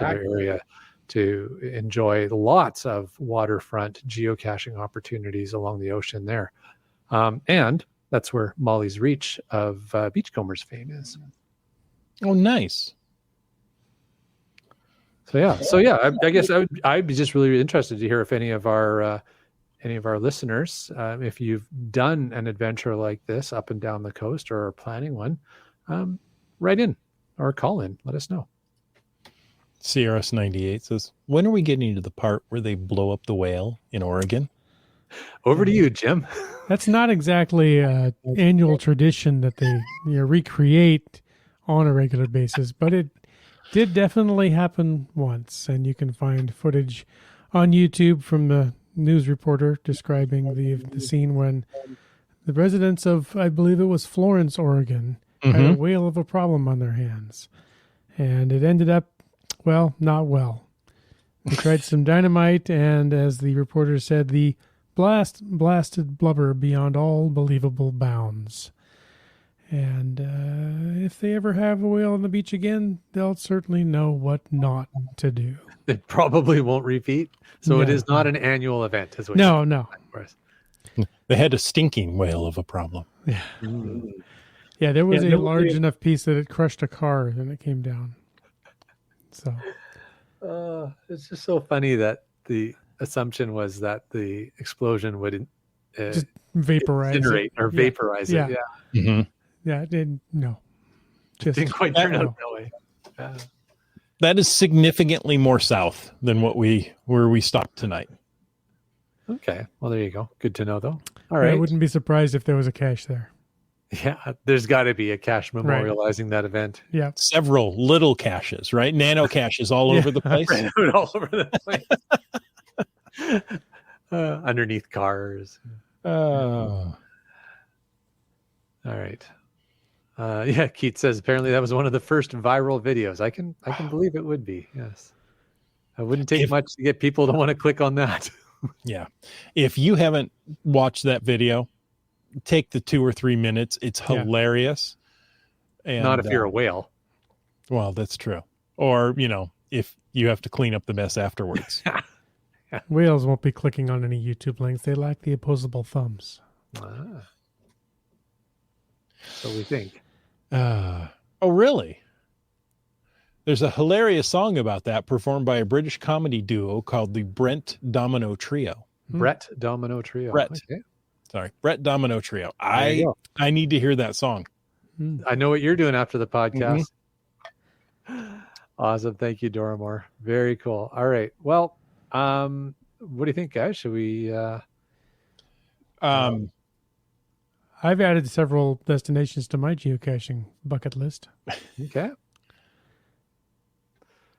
area to enjoy. Lots of waterfront geocaching opportunities along the ocean there. And that's where Molly's Reach of Beachcombers fame is. Oh, nice. So yeah, I guess I'd be just really interested to hear if any of our listeners, if you've done an adventure like this up and down the coast or are planning one, write in or call in. Let us know. CRS98 says, when are we getting to the part where they blow up the whale in Oregon? Over to you, Jim. That's not exactly an annual tradition that they recreate on a regular basis, but it did definitely happen once, and you can find footage on YouTube from the news reporter describing the scene when the residents of, I believe it was Florence, Oregon, had a whale of a problem on their hands. And it ended up, well, not well. They tried some dynamite, and as the reporter said, the blasted blubber beyond all believable bounds. And if they ever have a whale on the beach again, they'll certainly know what not to do. It probably won't repeat. So it is not an annual event. Is what no. They had a stinking whale of a problem. Yeah. Yeah, there was a large enough piece that it crushed a car and it came down. So it's just so funny that the assumption was that the explosion would just vaporize incinerate or vaporize it. Yeah. Mm-hmm. Yeah, it didn't. No, Just didn't quite turn out that way. That is significantly more south than where we stopped tonight. Okay, well there you go. Good to know, though. All right, I wouldn't be surprised if there was a cache there. Yeah, there's got to be a cache memorializing that event. Yeah, several little caches, right? Nano caches all over the place. All over the place. Underneath cars. All right. Yeah, Keith says apparently that was one of the first viral videos. I can believe it would be. Yes, it wouldn't take much to get people to want to click on that. Yeah, if you haven't watched that video, take the 2 or 3 minutes. It's hilarious. And, not if you're a whale. Well, that's true. Or if you have to clean up the mess afterwards. Whales won't be clicking on any YouTube links. They lack the opposable thumbs. So we think. Oh, really? There's a hilarious song about that performed by a British comedy duo called the Brett Domino Trio. Brett Domino Trio. Brett Domino Trio. I need to hear that song. I know what you're doing after the podcast. Awesome. Thank you, Doramore. Very cool. All right. Well, what do you think, guys? Should we... I've added several destinations to my geocaching bucket list. Okay.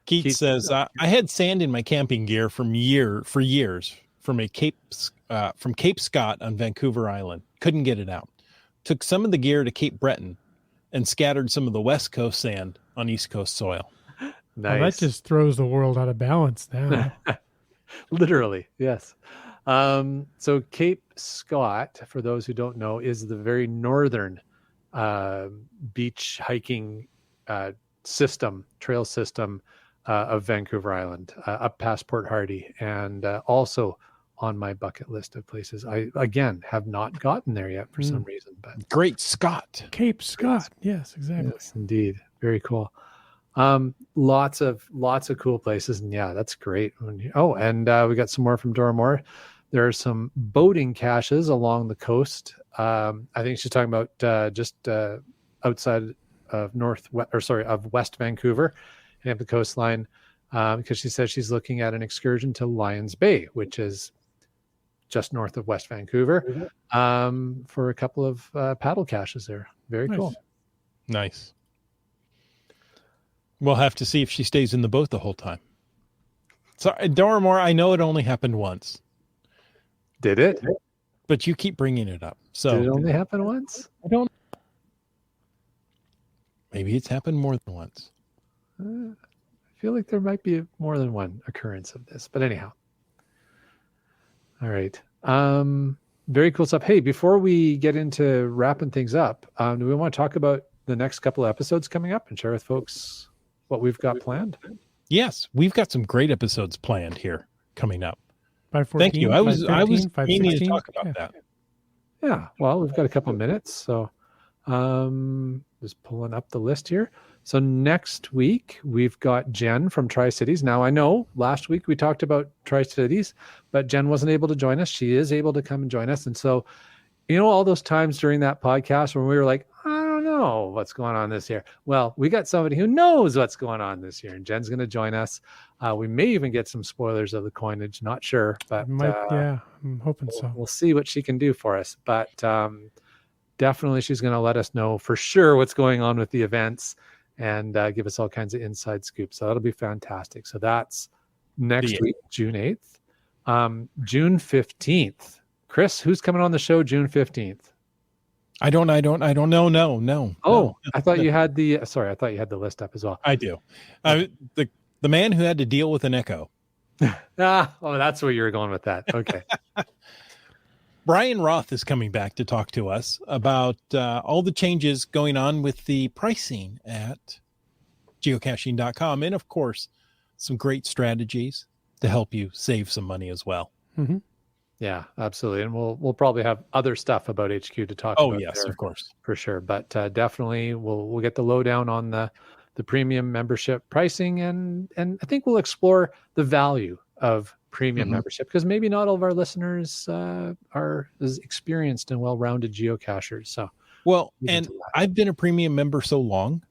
Keith says, I had sand in my camping gear for years from Cape Scott on Vancouver Island. Couldn't get it out. Took some of the gear to Cape Breton. and scattered some of the West Coast sand on East Coast soil. Nice. Well, that just throws the world out of balance now. Literally, yes. So Cape Scott, for those who don't know, is the very northern beach hiking trail system of Vancouver Island, up past Port Hardy, and also on my bucket list of places. I, again, have not gotten there yet for some reason. But Great Scott. Cape Scott. Yes, exactly. yes, indeed. Very cool. Lots of cool places, and yeah, that's great. Oh, and we got some more from Dora Moore. There are some boating caches along the coast. I think she's talking about just outside of West Vancouver and up the coastline, because she says she's looking at an excursion to Lions Bay, which is just north of West Vancouver, for a couple of paddle caches there. Very cool. Nice. We'll have to see if she stays in the boat the whole time. Sorry, Dora Moore, I know it only happened once. Did it? But you keep bringing it up. So Did it only happen once? I don't. Maybe it's happened more than once. I feel like there might be more than one occurrence of this, but anyhow. All right. Very cool stuff. Hey, before we get into wrapping things up, do we want to talk about the next couple of episodes coming up and share with folks what we've got planned? Yes, we've got some great episodes planned here coming up. 514, Thank you. I was 513, meaning to 516. talk about that. Yeah. Well, we've got a couple of minutes, so just pulling up the list here. So next week we've got Jen from Tri-Cities. Now I know last week we talked about Tri-Cities, but Jen wasn't able to join us. She is able to come and join us. And so, all those times during that podcast when we were like, I don't know what's going on this year. Well, we got somebody who knows what's going on this year, and Jen's going to join us. We may even get some spoilers of the coinage. Not sure, but Yeah, I'm hoping so. we'll see what she can do for us. But definitely she's going to let us know for sure what's going on with the events and give us all kinds of inside scoops. So that'll be fantastic. So that's next week, June 8th. June 15th. Chris, who's coming on the show June 15th? I don't know. No. Oh, I thought you had the list up as well. I do. The man who had to deal with an echo. That's where you were going with that. Okay. Brian Roth is coming back to talk to us about all the changes going on with the pricing at geocaching.com. And of course, some great strategies to help you save some money as well. Mm-hmm. Yeah, absolutely. And we'll probably have other stuff about HQ to talk about. Oh, yes, there, of course. For sure. But definitely we'll get the lowdown on the premium membership pricing, and I think we'll explore the value of premium membership, because maybe not all of our listeners are as experienced and well-rounded geocachers. So and I've been a premium member so long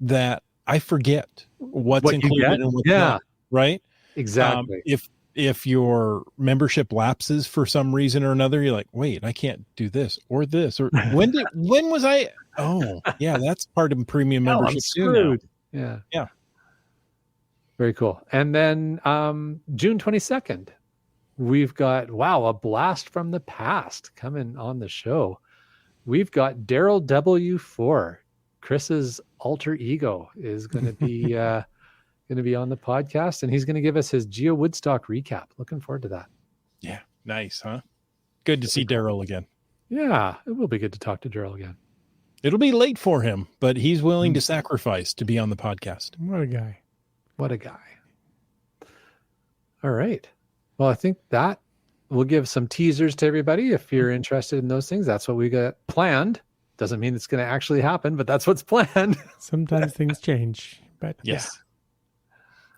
that I forget what's included and what's not, right? Exactly. If your membership lapses for some reason or another, you're like, wait, I can't do this or this, or when was I? Oh, yeah, that's part of premium membership too now. Yeah. Very cool. And then June 22nd, we've got, a blast from the past coming on the show. We've got Daryl W4, Chris's alter ego, is going to be on the podcast, and he's going to give us his Geo Woodstock recap. Looking forward to that. Yeah. Nice, huh? Good to see Daryl again. Yeah, it will be good to talk to Daryl again. It'll be late for him, but he's willing to sacrifice to be on the podcast. What a guy. What a guy. All right. Well, I think that will give some teasers to everybody. If you're interested in those things, that's what we got planned. Doesn't mean it's going to actually happen, but that's what's planned. Sometimes things change, but yes.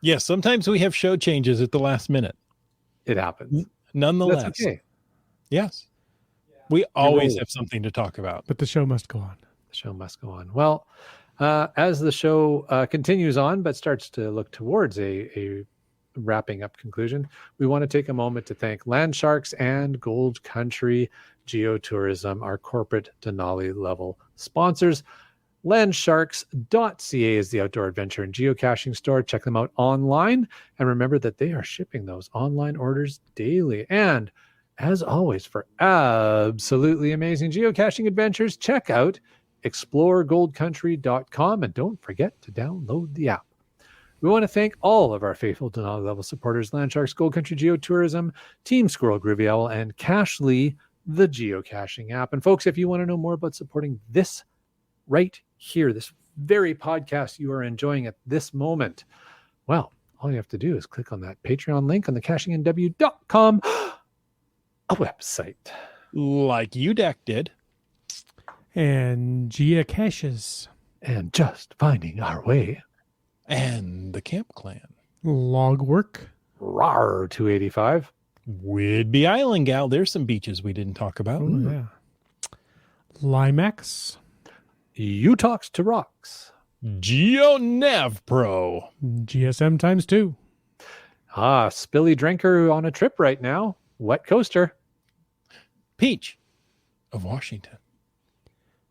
Yes, sometimes we have show changes at the last minute. It happens. Nonetheless. That's okay. Yes. We always have something to talk about. But the show must go on. The show must go on. Well, as the show continues on, but starts to look towards a wrapping up conclusion, we want to take a moment to thank Land Sharks and Gold Country Geotourism, our corporate Denali level sponsors. Landsharks.ca is the outdoor adventure and geocaching store. Check them out online. And remember that they are shipping those online orders daily. And as always, for absolutely amazing geocaching adventures, check out exploregoldcountry.com, and don't forget to download the app. We want to thank all of our faithful Denali level supporters: Landsharks, Gold Country Geotourism, Team Squirrel, Groovy Owl, and Cashly, the geocaching app. And folks, if you want to know more about supporting this right here, this very podcast you are enjoying at this moment, well, all you have to do is click on that Patreon link on the cashingnw.com a website. Like UDAC did. And geocaches. And just finding our way. And the Camp Clan. Log work. RAR 285. Whidbey Island Gal. There's some beaches we didn't talk about. Oh, yeah. Limax. You Talks to Rocks. GeoNav Pro. GSM times 2. Spilly Drinker on a trip right now. Wet Coaster. Peach of Washington.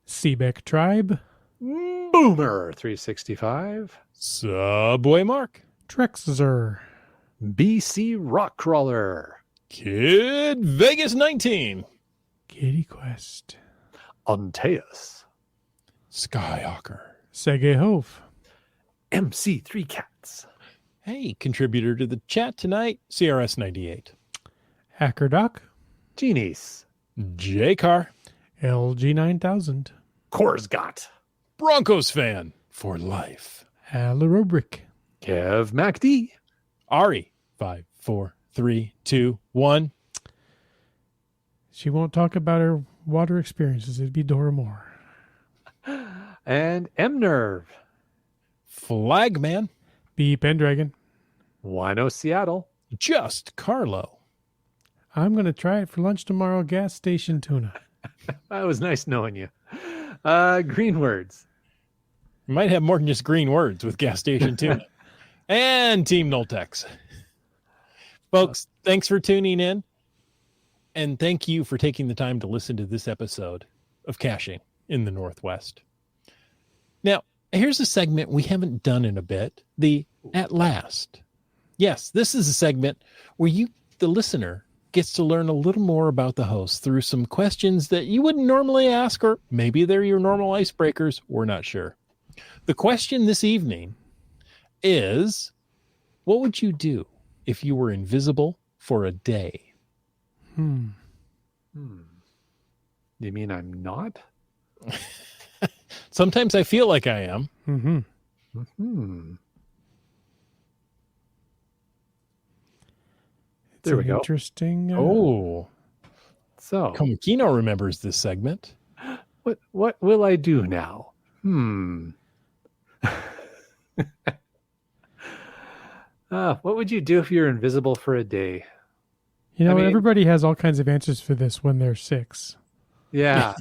Seebeck Tribe. Boomer 365. Subway Mark. Trexzer. BC Rock Crawler. Kid Vegas 19. Kitty Quest. Antaeus. Skyhawker. Sege Hove. MC3 Cats. Hey, contributor to the chat tonight, CRS 98. Hackerdoc. Genies. J-Car. LG 9000. Korsgott. Broncos fan for life. Alarobrick. Kev MacD. Ari. 5, 4, 3, 2, 1. She won't talk about her water experiences. It'd be Dora Moore. And M-Nerve. Flagman. B. Pendragon. Wino Seattle. Just Carlo. I'm going to try it for lunch tomorrow. Gas station tuna. That was nice knowing you. Green Words. You might have more than just green words with gas station tuna. And Team Noltex. Folks, thanks for tuning in. And thank you for taking the time to listen to this episode of Caching in the Northwest. Now, here's a segment we haven't done in a bit. The At Last. Yes, this is a segment where you, the listener, gets to learn a little more about the host through some questions that you wouldn't normally ask, or maybe they're your normal icebreakers. We're not sure. The question this evening is, what would you do if you were invisible for a day? You mean I'm not? Sometimes I feel like I am. Mm-hmm. There we go. Interesting. So Komakino remembers this segment. what will I do now? What would you do if you're invisible for a day? You know, I mean- everybody has all kinds of answers for this when they're 6. Yeah,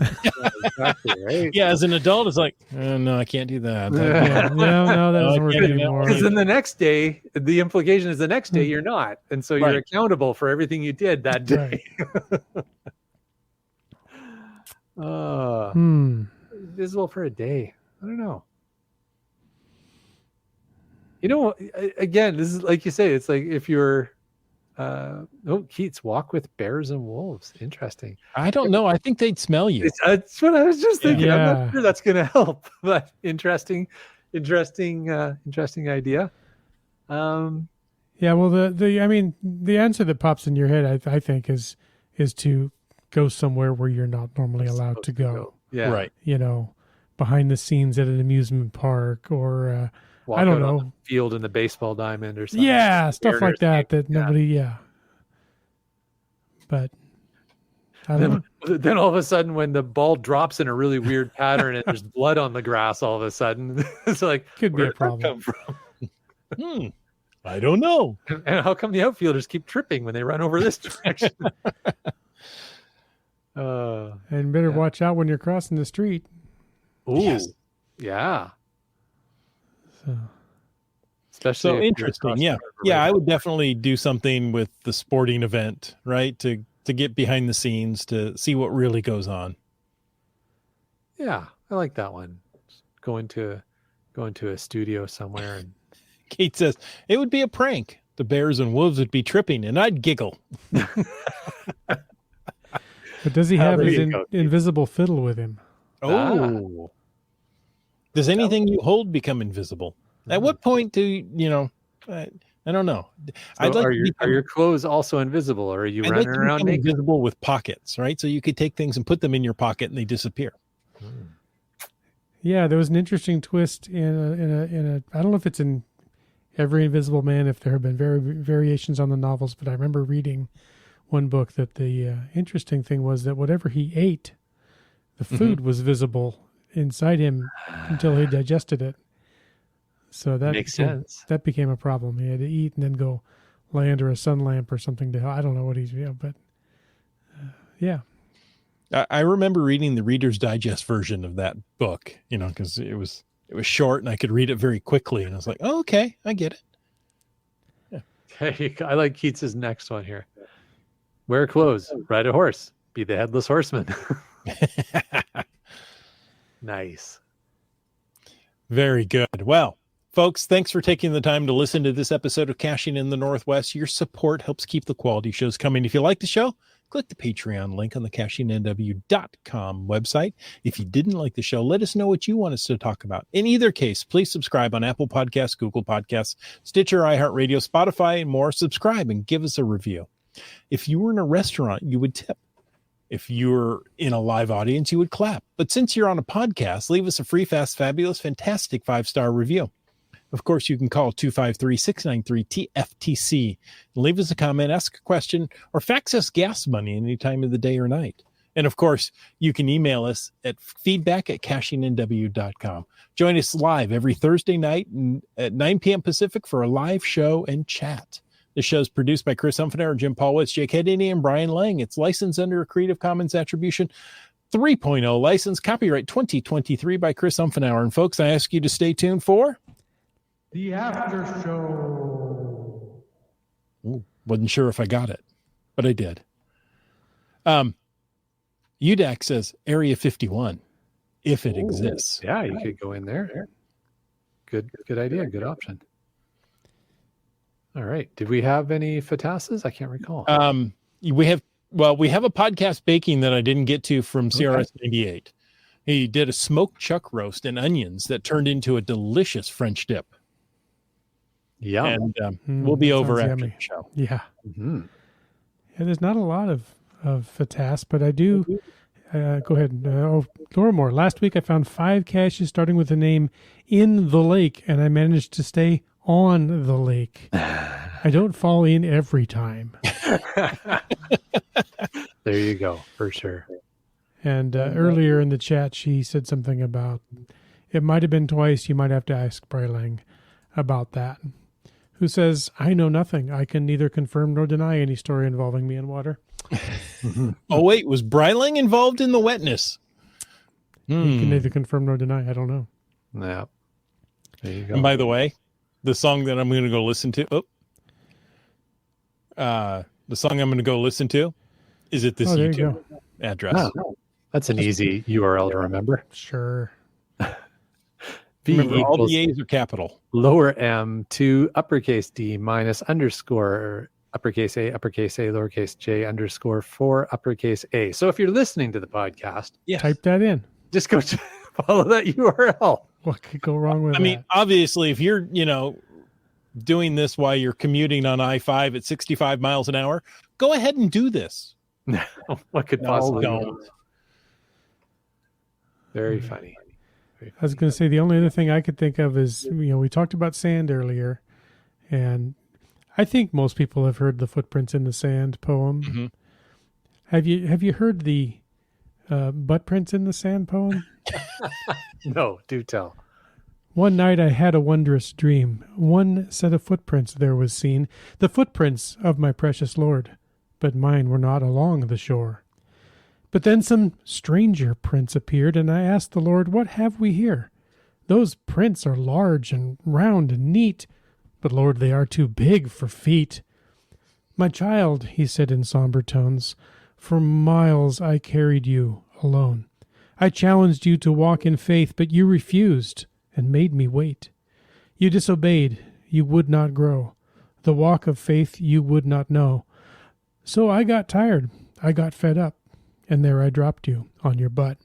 exactly, right? Yeah, as an adult, it's like, no, I can't do that. Yeah, no, that doesn't work I can't do that. anymore. Because then the next day, the implication is the next day you're not. And so you're Right. accountable for everything you did that day. Invisible for a day. I don't know. You know, again, this is like you say, it's like if you're, Keats, walk with bears and wolves. Interesting. I don't know. I think they'd smell you. That's what I was just thinking. I'm Yeah. not sure that's going to help, but interesting idea. Yeah, well, the answer that pops in your head, I think, is to go somewhere where you're not normally allowed to go. Yeah. Right. You know, behind the scenes at an amusement park, or Walk I don't out on know, the field in the baseball diamond or something. yeah, stuff like Mariners that. game. That nobody, yeah. But I don't know. Then all of a sudden, when the ball drops in a really weird pattern and there's blood on the grass, all of a sudden, it's like, Could be where a did that problem. come from? I don't know. And how come the outfielders keep tripping when they run over this direction? And better watch out when you're crossing the street. Ooh, Yes. yeah. So, Especially So if you're interesting. across Yeah. the river, Yeah. right? I would definitely do something with the sporting event, right? To get behind the scenes to see what really goes on. Yeah, I like that one. Going to a studio somewhere and Kate says it would be a prank. The bears and wolves would be tripping and I'd giggle. but does he have there his you go. invisible fiddle with him? Oh, Does anything you hold become invisible? At what point do you know? I don't know. So are your clothes also invisible, or are you I'd running like to around become naked? invisible with pockets, right? So you could take things and put them in your pocket and they disappear. Yeah, there was an interesting twist in a I don't know if it's in Every Invisible Man, if there have been variations on the novels, but I remember reading one book that the interesting thing was that whatever he ate, the food was visible inside him until he digested it. So that Makes sense. That became a problem. He had to eat and then go lay under a sun lamp or something to help. I don't know what he's, but yeah. I remember reading the Reader's Digest version of that book, because it was short and I could read it very quickly. And I was like, oh, okay, I get it. Hey, I like Keats's next one here. Wear clothes, ride a horse, be the headless horseman. Nice. Very good. Well, folks, thanks for taking the time to listen to this episode of Caching in the Northwest. Your support helps keep the quality shows coming. If you like the show, click the Patreon link on the CachingNW.com website. If you didn't like the show, let us know what you want us to talk about. In either case, please subscribe on Apple Podcasts, Google Podcasts, Stitcher, iHeartRadio, Spotify, and more. Subscribe and give us a review. If you were in a restaurant, you would tip. If you're in a live audience, you would clap. But since you're on a podcast, leave us a free, fast, fabulous, fantastic 5-star review. Of course, you can call 253-693-TFTC and leave us a comment, ask a question, or fax us gas money any time of the day or night. And of course, you can email us at feedback@cachingnw.com. Join us live every Thursday night at 9 p.m. Pacific for a live show and chat. The show is produced by Chris Humphrey, Jim Paulwitz, Jake Hedany, and Brian Lang. It's licensed under a Creative Commons Attribution 3.0 license, copyright 2023 by Chris Humphrey. And folks, I ask you to stay tuned for The After Show. Ooh, wasn't sure if I got it, but I did. UDAC says Area 51, if it exists. Yeah, you could go in there. Good idea. Good option. All right. Did we have any FATASs? I can't recall. We have a podcast baking that I didn't get to from CRS 98. He did a smoked chuck roast and onions that turned into a delicious French dip. Yeah. And we'll be over after yummy. the show. Yeah. Mm-hmm. Yeah. There's not a lot of FATAS, but I do. Go ahead. Laura Moore. Last week I found 5 caches starting with the name In the Lake, and I managed to stay on the lake. I don't fall in every time. There you go, for sure. And earlier in the chat, she said something about it might have been twice. You might have to ask Brylang about that. Who says, I know nothing. I can neither confirm nor deny any story involving me and water. Oh, wait, was Brylang involved in the wetness? You can neither confirm nor deny. I don't know. Yeah. There you go. And by the way, the song that I'm going to go listen to, is at this YouTube address. Oh, that's an easy URL to remember. Sure. Remember, all the A's are capital. Lower M to uppercase D minus underscore uppercase A, lowercase j underscore 4 uppercase A. So if you're listening to the podcast, Type that in. just go follow that URL. What could go wrong with that? I mean, obviously, if you're, doing this while you're commuting on I-5 at 65 miles an hour, go ahead and do this. What could No, possibly don't. go wrong? Very funny. I was going to say the only other thing I could think of is, we talked about sand earlier, and I think most people have heard the Footprints in the Sand poem. Mm-hmm. Have you heard the Butt Prints in the Sand poem? No, do tell. One night I had a wondrous dream. One set of footprints there was seen, the footprints of my precious Lord, but mine were not along the shore. But then some stranger prints appeared, and I asked the Lord, what have we here? Those prints are large and round and neat, but Lord, they are too big for feet. My child, he said in somber tones, for miles I carried you alone. I challenged you to walk in faith, but you refused and made me wait. You disobeyed, you would not grow. The walk of faith you would not know. So I got tired, I got fed up, and there I dropped you on your butt.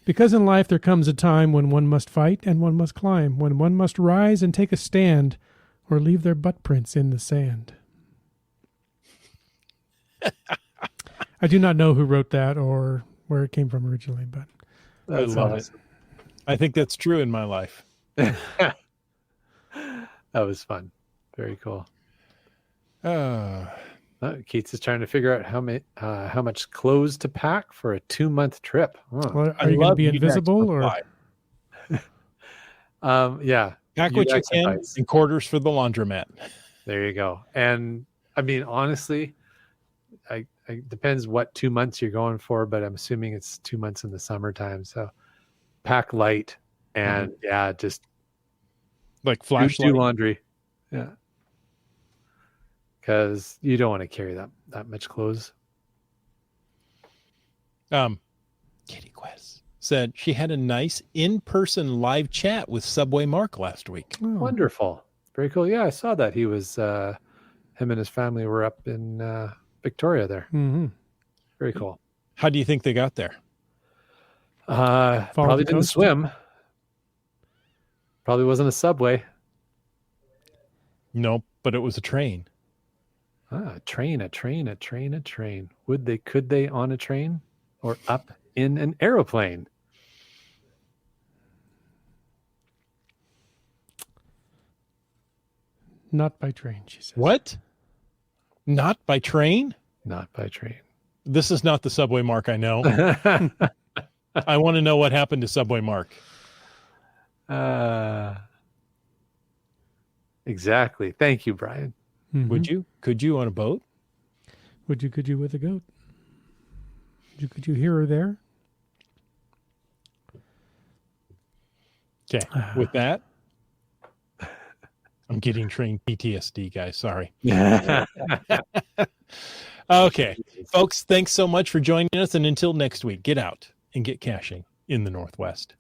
Because in life there comes a time when one must fight and one must climb, when one must rise and take a stand, or leave their butt prints in the sand. I do not know who wrote that or where it came from originally, but I love it. I think that's true in my life. That was fun. Very cool. Keats is trying to figure out how much clothes to pack for a 2-month trip. well, are you going to be invisible or? Yeah. Pack what you UX can advice. and quarters for the laundromat. There you go. And I mean, honestly, I depends what 2 months you're going for, but I'm assuming it's 2 months in the summertime. So pack light and just Like flashlight. do laundry. Yeah. Because you don't want to carry that much clothes. Kitty Quest said she had a nice in-person live chat with Subway Mark last week. Oh, Wonderful. Very cool. Yeah, I saw that. He was him and his family were up in Victoria there. mhm. Very cool. How do you think they got there? Probably the didn't coast? swim. Probably wasn't a subway. No, but it was a train. A train. Could they on a train or up in an aeroplane? Not by train, she says. What? Not by train? Not by train. This is not the Subway Mark I know. I want to know what happened to Subway Mark. Exactly. Thank you, Brian. Mhm. Would you? Could you on a boat? Could you with a goat? Could you hear her there? Okay. With that, I'm getting train PTSD, guys. Sorry. Okay. Folks, thanks so much for joining us. And until next week, get out and get caching in the Northwest.